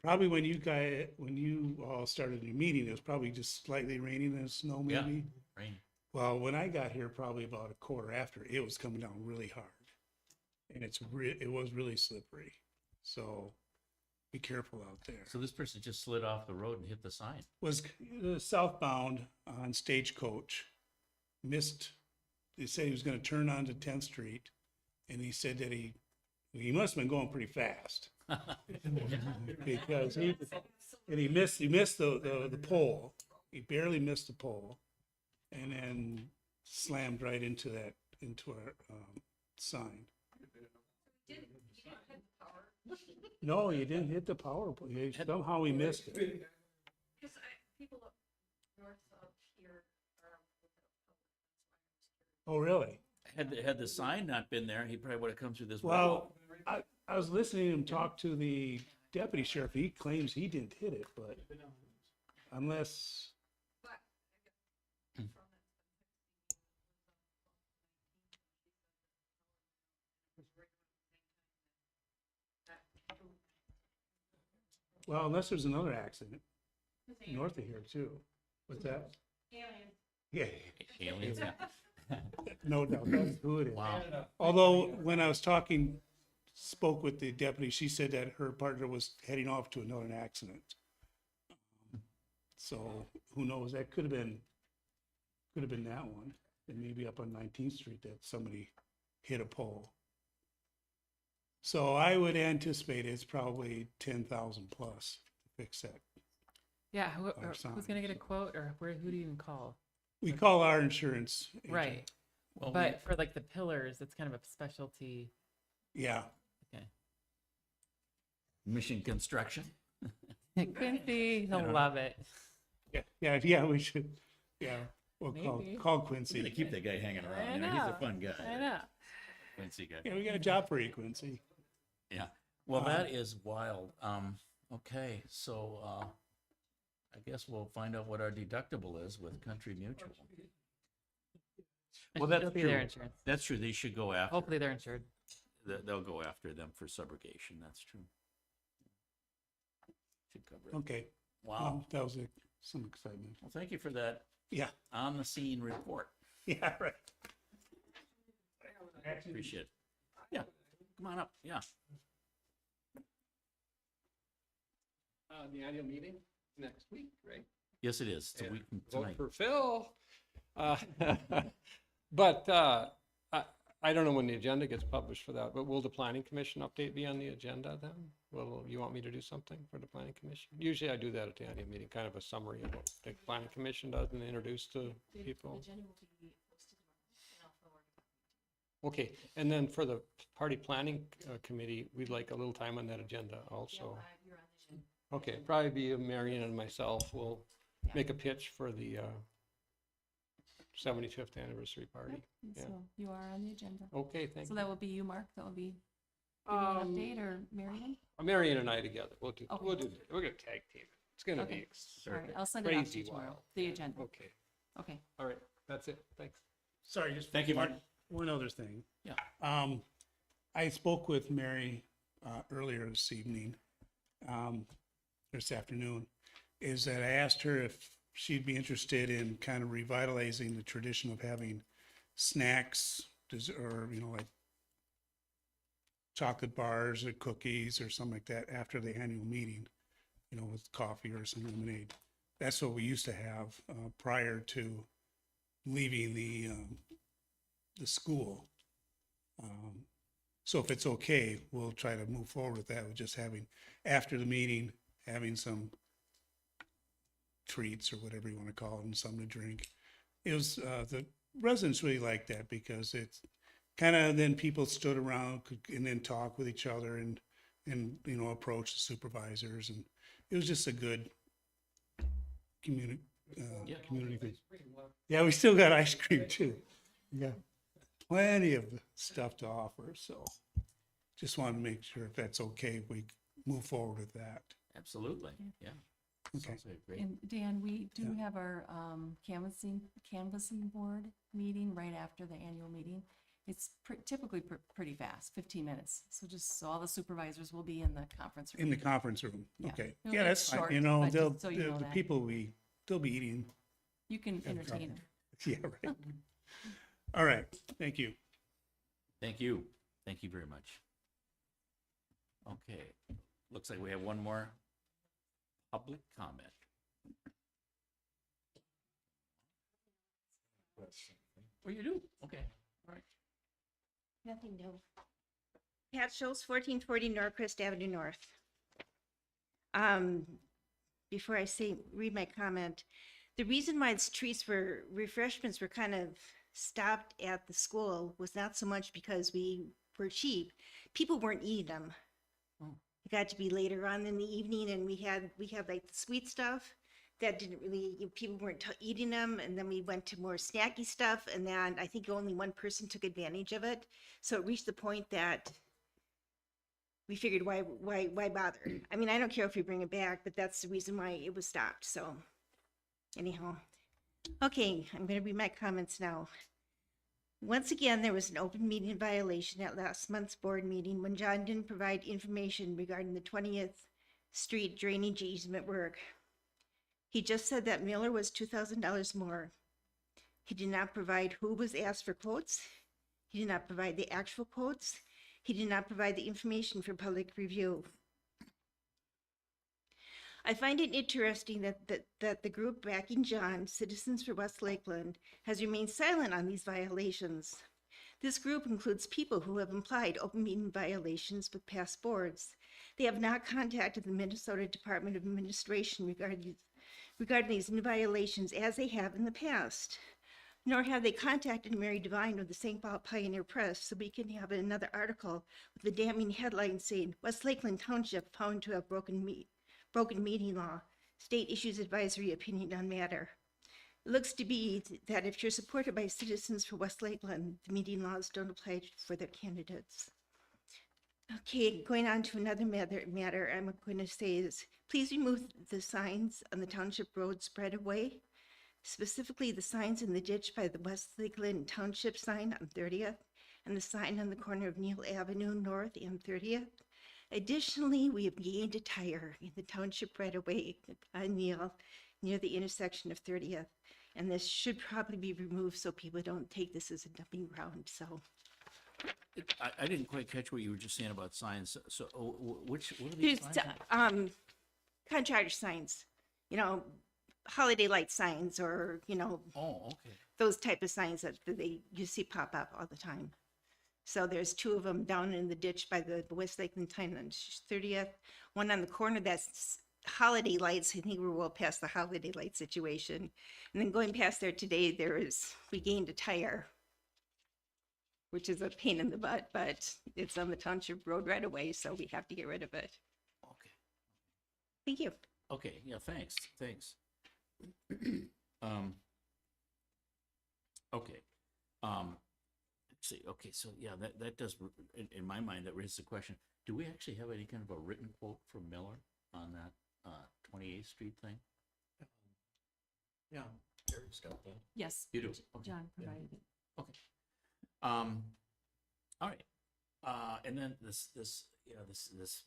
probably when you all started your meeting, it was probably just slightly raining and snow Yeah. maybe. Rain. Well, when I got here, probably about a quarter after, it was coming down really hard. And it was really slippery. So be careful out there. So this person just slid off the road and hit the sign. Was southbound on Stagecoach, missed, they said he was gonna turn onto 10th Street, and he said that he must have been going pretty fast. Because he missed the pole, he barely missed the pole, and then slammed right into our, sign. No, he didn't hit the power pole, somehow he missed it. Because people up north of here are. Oh, really? Had the sign not been there, he probably would have come through this Well, I was listening to him talk to the deputy sheriff. He claims he didn't hit it, but unless, well, unless there's another accident north of here too. What's that? Aliens. Yeah, Aliens, yeah. no doubt, that's who it is. Wow. Although, when I was spoke with the deputy, she said that her partner was heading off to another accident. So, who knows, that could have been that one, and maybe up on 19th Street that somebody hit a pole. So I would anticipate it's probably 10,000 plus to fix that. Yeah, Our who's gonna get a quote, or who do you even call? We call our insurance agent. Right, Well, but for like the pillars, it's kind of a specialty. Yeah, Okay. Mission Construction. Quincy, he'll love it. yeah, we should, we'll Maybe. call We're Quincy. gonna keep that guy hanging I around. He's know. a fun guy. I know. Quincy guy. Yeah, we got a job for you, Quincy. Yeah. Well, that is wild. Okay, so I guess we'll find out what our deductible is with Country Mutual. Well, that's It'll be true. their insurance. That's true. They should go after. Hopefully they're insured. They'll go after them for subrogation. That's true. Should cover it. Okay. Wow. That was some excitement. Well, thank you for that Yeah, on the scene report. yeah, right. Appreciate it. Yeah. Come on up. Yeah. The annual meeting next week, right? Yes, it is. It's a Yeah. week from Vote tonight. for Phil. But I don't know when the agenda gets published for that, but will the planning commission update be on the agenda then? Will you want me to do something for the planning commission? Usually I do that at the annual meeting, kind of a summary of what the planning commission does and introduce to people. agenda will be posted tomorrow, and I'll forward it. Okay, and then for the party planning committee, we'd like a little time on that agenda also. You're on the agenda. Okay, probably be Marion and myself will Yeah. make a pitch for the 75th anniversary party. And Yeah. So you are on the agenda. Okay, thank So you. that will be you, Mark, that will be giving an update, or Marion? Marion and I together, we're Okay. gonna tag team it. It's gonna Okay. be All right, I'll send it out to crazy you tomorrow, wild. the agenda. Okay, Okay. all right, that's it, thanks. Sorry, just. Thank you, Martin. One other thing. Yeah. I spoke with Mary, earlier this evening, this afternoon, is that I asked her if she'd be interested in kind of revitalizing the tradition of having snacks, or, like chocolate bars or cookies or something like that after the annual meeting, you know, with coffee or some lemonade. That's what we used to have prior to leaving the school. So if it's okay, we'll try to move forward with that, with just having, after the meeting, having some treats or whatever you want to call them, something to drink. It was, the residents really liked that because it's kind of, then people stood around and then talk with each other and, you know, approach the supervisors. And it was just a good community thing. Yeah, we still got ice cream too. Yeah. Plenty of stuff to offer, so just wanted to make sure if that's okay, we move forward with that. Absolutely, yeah. Okay. Sounds like great. And Dan, we do have our canvassing board meeting right after the annual meeting. It's typically pretty fast, 15 minutes. So just so all the supervisors will be in the conference room. In the conference room, Yeah. okay. It'll Yeah, be that's fine, short, you know, but they'll, just so you know the that. people they'll be eating. You can have entertain them. coffee. Yeah, right. All right, thank you. Thank you. Thank you very much. Okay, looks like we have one more public comment. Oh, you do? Okay, all right. Nothing new. Pat Schultz, 1440 Norcrest Avenue North. Before I read my comment, the reason why refreshments were kind of stopped at the school was not so much because we were cheap. People weren't eating them. It got to be later on in the evening, and we had like the sweet stuff that didn't really, people weren't eating them, and then we went to more snacky stuff, and then I think only one person took advantage of it. So it reached the point that we figured, why bother? I mean, I don't care if we bring it back, but that's the reason why it was stopped. So anyhow, okay, I'm going to read my comments now. Once again, there was an open meeting violation at last month's board meeting when John didn't provide information regarding the 20th Street drainage easement work. He just said that Miller was $2,000 more. He did not provide who was asked for quotes. He did not provide the actual quotes. He did not provide the information for public review. I find it interesting that the group backing John, Citizens for West Lakeland, has remained silent on these violations. This group includes people who have implied open meeting violations with past boards. They have not contacted the Minnesota Department of Administration regarding these new violations as they have in the past. Nor have they contacted Mary Devine of the St. Paul Pioneer Press so we can have another article with the damning headline saying, West Lakeland Township found to have broken meeting law. State issues advisory opinion on matter. It looks to be that if you're supported by Citizens for West Lakeland, the meeting laws don't apply for their candidates. Okay, going on to another matter I'm going to say is, please remove the signs on the township road spread away, specifically the signs in the ditch by the West Lakeland Township sign on 30th and the sign on the corner of Neal Avenue North and 30th. Additionally, we have gained a tire in the township right away on Neal near the intersection of 30th, and this should probably be removed so people don't take this as a dumping ground. So I didn't quite catch what you were just saying about signs. So what are these there's signs? contractor signs, you know, holiday light signs, or Oh, okay. those type of signs that you see pop up all the time. So there's two of them down in the ditch by the West Lakeland Time on 30th. One on the corner that's holiday lights. I think we're well past the holiday light situation. And then going past there today, we gained a tire, which is a pain in the butt, but it's on the township road right away, so we have to get rid of it. Okay. Thank you. Okay, yeah, thanks. Okay. Let's see, okay, so yeah, that does, in my mind, that raises the question, do we actually have any kind of a written quote from Miller on that 28th Street thing? Yeah, Gary's got that. Yes. You do? Okay. John provided it. Okay. All right. And then this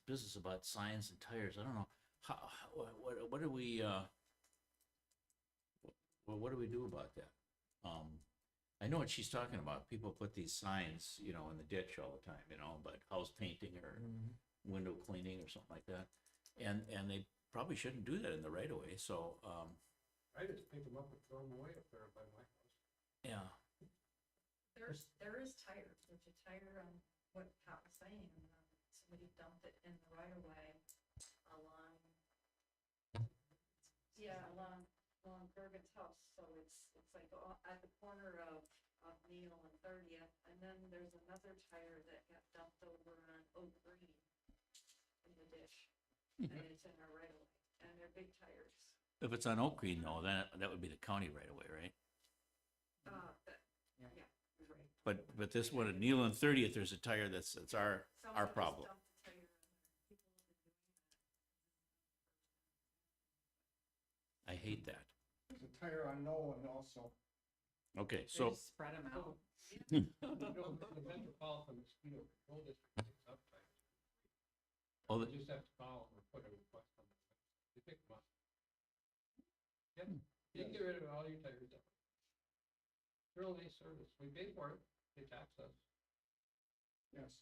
business about signs and tires, I don't know, what do we, what do we do about that? I know what she's talking about. People put these signs, you know, in the ditch all the time, you know, but house painting or window cleaning or something like that. And they probably shouldn't do that in the right of way, so, I just pick them up and throw them away up there by my house. yeah. There is tires, there's a tire on what Pat was saying, somebody dumped it in the right of way along, along Bergen's house, so it's like at the corner of Neal and 30th, and then there's another tire that got dumped over on Oak Green in the ditch, and it's in our right of way, and they're big tires. If it's on Oak Green though, then that would be the county right away, right? Yeah, you're right. But this one at Neal and 30th, there's a tire that's our Somebody just problem. dumped a tire in there. People have been doing that. I hate that. There's a tire on Nolan also. Okay, They so, just spread them out. The Metropolitan Mosquito Control District picks up tires. oh, You just have to call them or put a request on them. They pick them up. Yep, you can get rid of all your tires. Real nice service. We pay for it. They tax us. Yes.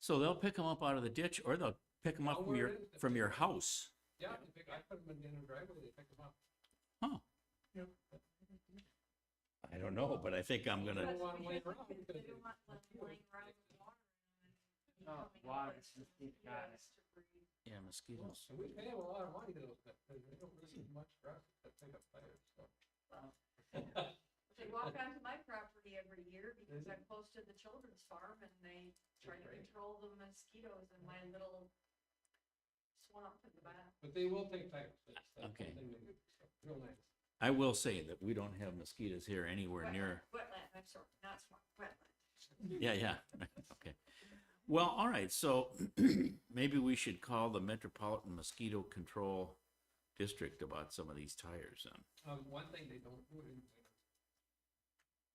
so they'll pick them up out of the ditch or they'll pick them up Well, where it is, from your house. Yeah, they pick, I put them in the driveway, they pick them up. Huh. Yep. I don't know, but I think I'm They gonna, don't want 'em laying around. They don't want them laying around in the water and Oh, coming water, out. mosquito Yeah, got it. it's to breathe. yeah, mosquitoes. And we pay them a lot of money to those, guys, because they don't really do much for us, to pick up tires, so. They walk onto my property every year because I'm close to the children's farm and they try to Great. control the mosquitoes in my little swamp in the back. But they will take tires. That's Okay. one thing they do, so, real nice. I will say that we don't have mosquitoes here anywhere near. Wetland, I'm sorry, not swamp, wetland. Yeah. Okay. Well, all right, so maybe we should call the Metropolitan Mosquito Control District about some of these tires then. One thing they don't do it in the winter.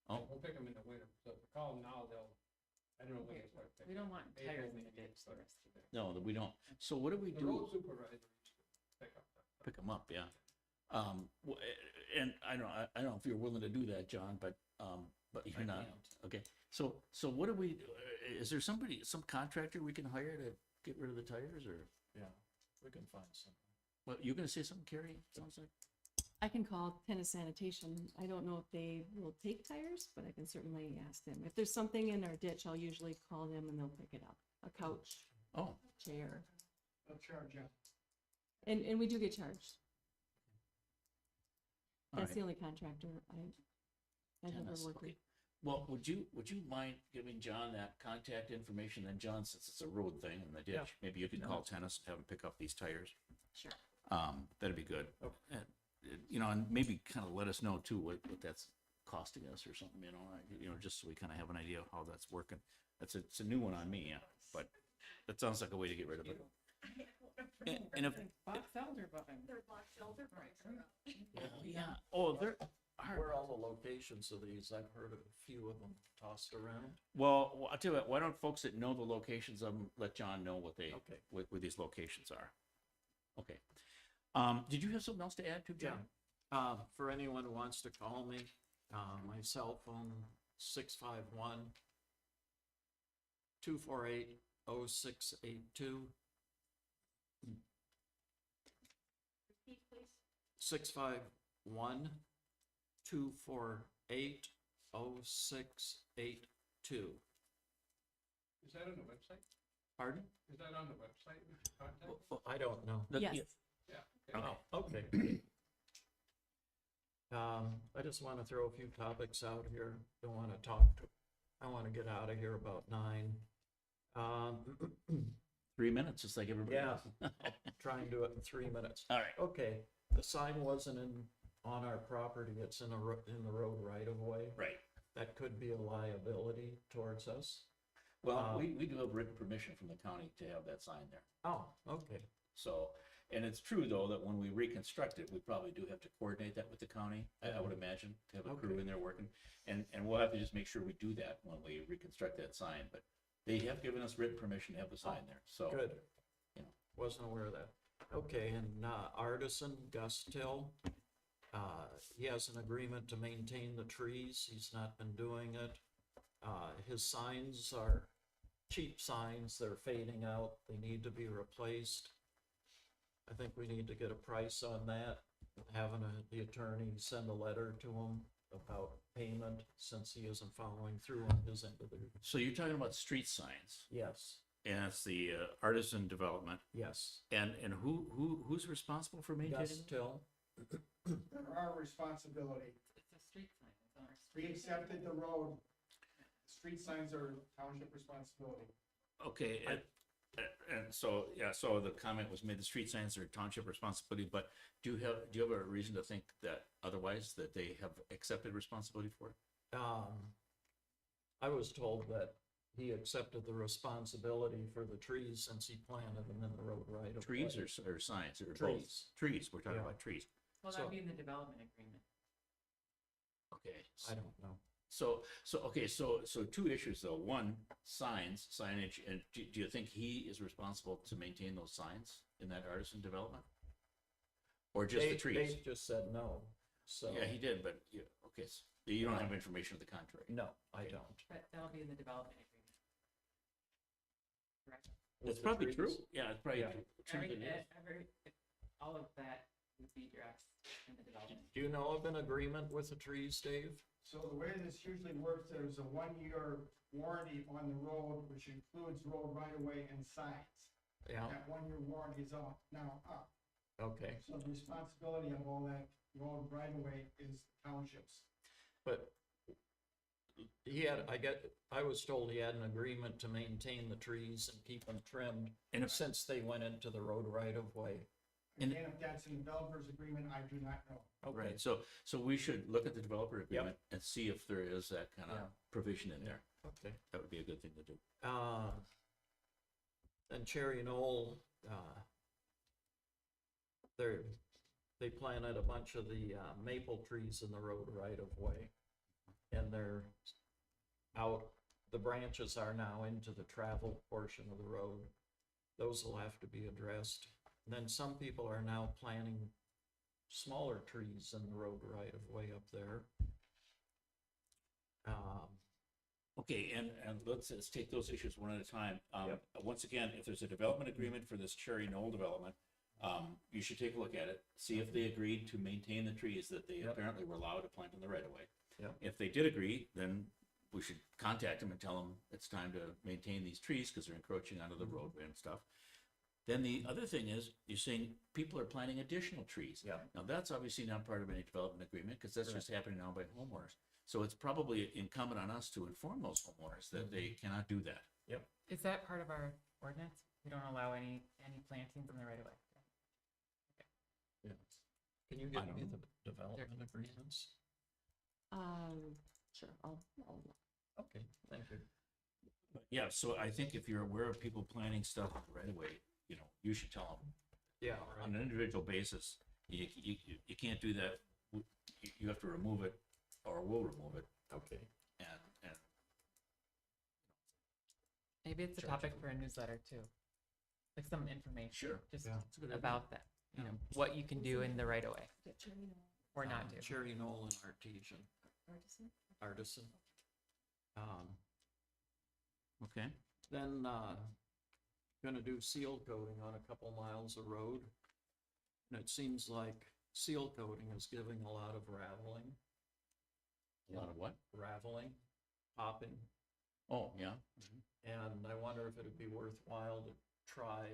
Oh. We'll pick them in the winter, so if we call them now, they'll, I don't know when they start picking. We don't want April, tires in May, the ditch the start rest of it. No, that we don't. So what do we The road do? supervisor used to pick up that. Pick them up, yeah. And I don't know if you're willing to do that, John, but you're not. Okay. So what do we, is there some contractor we can hire to get rid of the tires or? Yeah, we can find some. Well, you gonna say something, Carrie? Sounds like. I can call Tennis Sanitation. I don't know if they will take tires, but I can certainly ask them. If there's something in our ditch, I'll usually call them and they'll pick it up. A couch, Oh, chair, They'll charge you. and we do get charged. all That's right. the only contractor I've ever Tennis, worked okay. with. Well, would you mind giving John that contact information? Then John, since it's a road thing in the ditch, Yeah. maybe you could call Tennis and have him pick up these tires. Sure. That'd be good. Okay. And, you know, and maybe kind of let us know too what that's costing us or something, you know, just so we kind of have an idea of how that's working. It's a new one on me, yeah, but that sounds like a way to get rid of it. And if, Box elder button. Their black elder bugs are up. yeah, oh, there are. Where are all the locations of these? I've heard of a few of them tossed around. Well, I'll tell you what, why don't folks that know the locations of them, let John know what they, Okay. what these locations are. Okay. Did you have something else to add to, John? For anyone who wants to call me, my cell phone, 651-248-0682. Repeat, please. 651-248-0682. Is that on the website? Pardon? Is that on the website? We should contact? I don't know. Yes. Yeah. Oh, okay. I just want to throw a few topics out here. Don't want to talk to, I want to get out of here about 9. 3 minutes, just like everybody Yeah, else. I'll try and do it in 3 minutes. All right. Okay, the sign wasn't on our property, it's in the road right of way. Right. That could be a liability towards us. Well, we do have written permission from the county to have that sign there. Oh, okay. So, and it's true though, that when we reconstruct it, we probably do have to coordinate that with the county, I would imagine, to have a crew in there working. And we'll have to just make sure we do that when we reconstruct that sign, but they have given us written permission to have the sign there, so. Good. You know. Wasn't aware of that. Okay, and Artisan, Gus Till, He has an agreement to maintain the trees. He's not been doing it. His signs are cheap signs. They're fading out. They need to be replaced. I think we need to get a price on that. Having the attorney send a letter to him about payment since he isn't following through on his end of the. So you're talking about street signs, Yes, and it's the artisan development, yes. and who's responsible for maintaining Gus them? Till. Our responsibility. It's a street sign, it's on our We street. accepted the road. Street signs are township responsibility. Okay, and so, yeah, so the comment was made, the street signs are township responsibility, but do you have a reason to think that otherwise, that they have accepted responsibility for it? I was told that he accepted the responsibility for the trees since he planted them in the road right of Trees way. or signs or both? Trees. Trees, we're talking Yeah. about trees. Well, So- that'd be in the development agreement. Okay. I don't know. So two issues though. One, signage, and do you think he is responsible to maintain those signs in that artisan development? Or just the trees? Dave just said no, so. Yeah, he did, but, okay, so you don't have information to the contrary. No, I don't. But that'll be in the development agreement. Correct? That's With the probably true. trees? Yeah, it's probably Yeah. true. that it is. All of that would be addressed in the development. Do you know of an agreement with the trees, Dave? So the way this usually works, there's a 1-year warranty on the road, which includes road right of way and signs. Yeah, That 1-year warranty is now up. okay. So the responsibility of all that road right of way is townships. But I was told he had an agreement to maintain the trees and keep them trimmed. And if- since they went into the road right of way. And- Again, if that's in the developer's agreement, I do not know. Right, so we should look at the developer agreement and see if there is that kind Yeah. of provision in there. Okay. That would be a good thing to do. And Cherry Knoll, they planted a bunch of the maple trees in the road right of way. And they're out, the branches are now into the travel portion of the road. Those will have to be addressed. And then some people are now planting smaller trees in the road right of way up there. Okay, and let's take those issues one at a time. Yep. Once again, if there's a development agreement for this Cherry Knoll development, you should take a look at it, see if they agreed to maintain the trees that they Yep. apparently were allowed to plant in the right of way. Yep. If they did agree, then we should contact them and tell them it's time to maintain these trees because they're encroaching onto the roadway and stuff. Then the other thing is, you're saying people are planting additional trees. Yeah. Now, that's obviously not part of any development agreement because that's just happening now by homeowners. So it's probably incumbent on us to inform those homeowners that they cannot do that. Yep. Is that part of our ordinance? We don't allow any plantings in the right of way. Yeah. Can you give me the development agreements? Sure, Okay, thank you. But yeah, so I think if you're aware of people planting stuff right away, you should tell them. Yeah, On an individual basis, you can't do that. You have to remove it, or we'll remove it, Okay. and Maybe it's a topic for a newsletter too. Like some information. Sure. Just Yeah, that's a good idea. about that, what you can do in the right of way or not do. Cherry Knoll and Artesian. Artisan. okay. Then, gonna do seal coating on a couple miles of road. And it seems like seal coating is giving a lot of raveling. A lot of what? Raveling, popping. Oh, yeah. And I wonder if it'd be worthwhile to try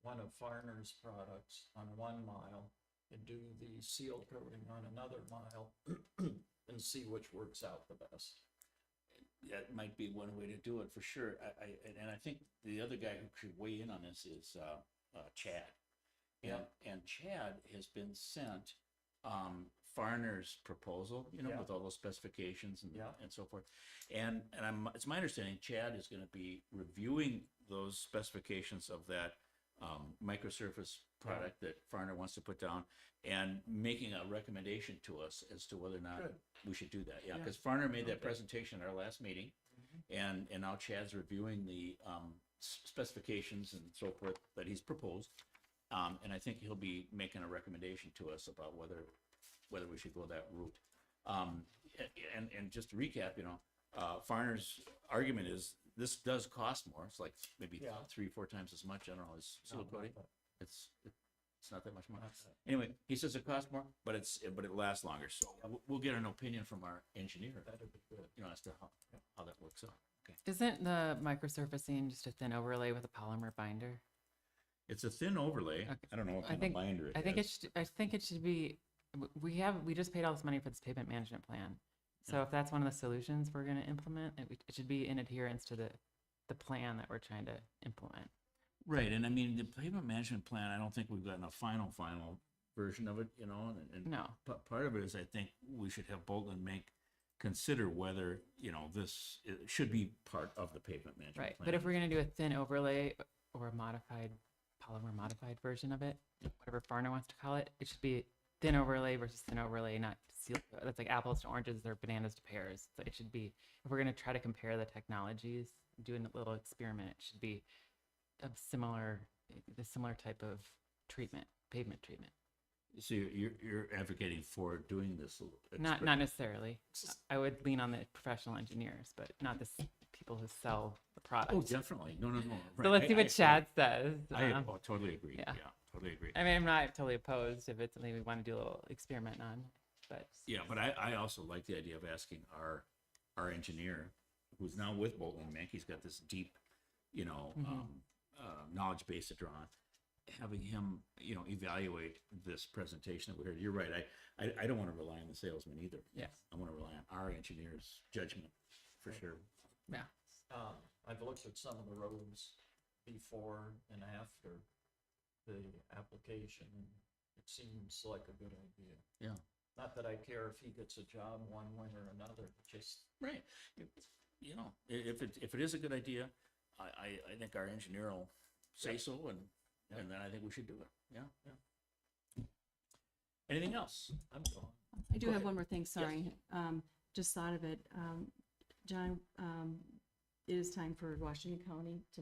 one of Farner's products on 1 mile and do the seal coating on another mile and see which works out the best. That might be one way to do it for sure. And I think the other guy who should weigh in on this is Chad. And Chad has been sent Farner's proposal, Yeah. with all those specifications Yeah. and so forth. And it's my understanding Chad is going to be reviewing those specifications of that microsurface product that Farner wants to put down and making a recommendation to us as to whether or not Good. we should do that. Yeah, Yeah. because Farner made that Okay. presentation at our last meeting, and now Chad's reviewing the specifications and so forth that he's proposed. And I think he'll be making a recommendation to us about whether whether we should go that route. And just to recap, Farner's argument is this does cost more. It's like maybe Yeah. 3-4 times as much, I don't know, as seal not coating. that. It's not that much more. Not that. Anyway, he says it costs more, but it lasts longer. So we'll get an opinion from our engineer, That'd be good. as to how that works out. Okay. Isn't the microsurfacing just a thin overlay with a polymer binder? It's a thin overlay. Okay. I don't know what I kind think- of binder it is. I think it should be, we just paid all this money for this pavement management plan. So Yeah. if that's one of the solutions we're gonna implement, it should be in adherence to the plan that we're trying to implement. Right, and I mean, the pavement management plan, I don't think we've gotten a final version of it, and No. part of it is I think we should have Bolton consider whether, this should be part of the pavement management Right, plan. but if we're gonna do a thin overlay or a polymer modified version of it, whatever Farner wants to call it, it should be thin overlay versus thin overlay, not seal. That's like apples to oranges or bananas to pears. So it should be, if we're gonna try to compare the technologies, doing a little experiment, it should be of the similar type of treatment, pavement treatment. So you're advocating for doing this? Not necessarily. I would lean on the professional engineers, but not the people who sell the product. Oh, definitely. No. So Right. let's see what I Chad says. totally agree. yeah. Yeah, totally agree. I mean, I'm not totally opposed if it's something we want to do a little experiment on, but Yeah, but I also like the idea of asking our engineer, who's now with Bolton and Mank, he's got this deep, knowledge base to draw on, having him, evaluate this presentation that we heard. You're right. I don't want to rely on the salesman either. Yeah. I want to rely on our engineer's judgment for sure. yeah. I've looked at some of the roads before and after the application, and it seems like a good idea. Yeah. Not that I care if he gets a job one way or another, just. Right. If it is a good idea, I think our engineer will say so, and then I think we should do it. Yeah. Anything else? I'm gone. I do Go have ahead. one more thing, sorry. Just thought of it. John, it is time for Washington County to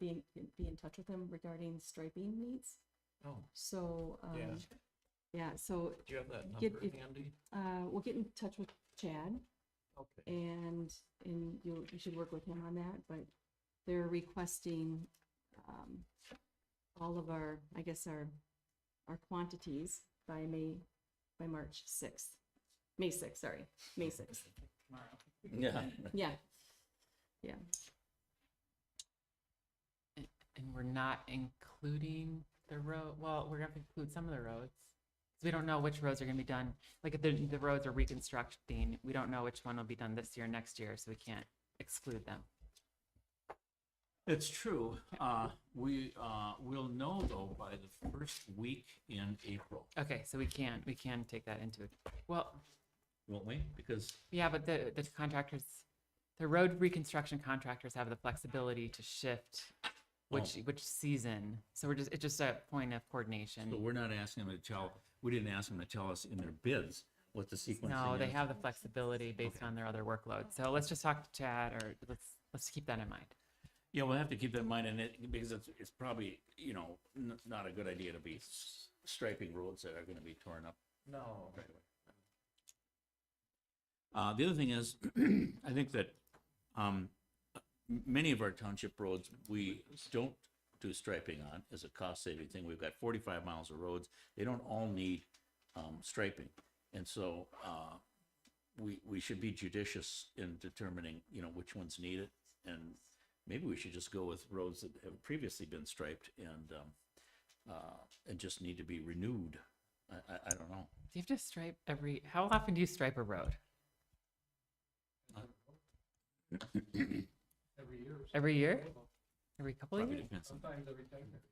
be in touch with them regarding striping needs. Oh, So, yeah. yeah, so Do you have that Get- number if- handy? we'll get in touch with Chad Okay. and you should work with him on that, but they're requesting all of our, I guess, our quantities by March 6th. May 6th, sorry, May 6th. Yeah. Yeah. Yeah. And we're not including the road, well, we're gonna include some of the roads. So we don't know which roads are gonna be done, like if the roads are reconstructing, we don't know which one will be done this year, next year, so we can't exclude them. It's true. We'll know though by the first week in April, Okay, so we can take that into, well, won't we? Because yeah, but the contractors, the road reconstruction contractors have the flexibility to shift which season. So it's just a point of coordination. so we're not asking them we didn't ask them to tell us in their bids what the sequencing No, they is. have the flexibility based on their other workload. So let's just talk to Chad, or let's keep that in mind. Yeah, we'll have to keep that in mind, because it's probably, not a good idea to be striping roads that are gonna be torn up No. right away. The other thing is, I think that, many of our township roads, we don't do striping on as a cost-saving thing. We've got 45 miles of roads. They don't all need, striping. And so, we should be judicious in determining, which ones need it. And maybe we should just go with roads that have previously been striped and just need to be renewed. I don't know. Do you have to stripe how often do you stripe a road? Every year. Every year? Every couple of Probably years? depends on. Sometimes every 10 years.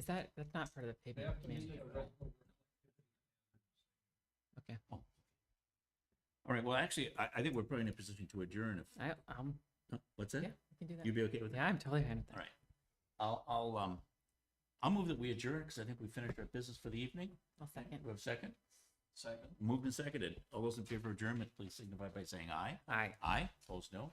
So that's not part of the They pavement have to meet management. a resident. Okay. All right, well, actually, I think we're probably in a position to adjourn if, what's that? Yeah, we can do that. You'd be okay with that? Yeah, I'm totally fine with that. All right. I'll move that we adjourn because I think we finished our business for the evening. I'll second. We have a second? Second. Moved and seconded. All those in favor of adjournment, please signify by saying aye. Aye. Aye. Opposed, no.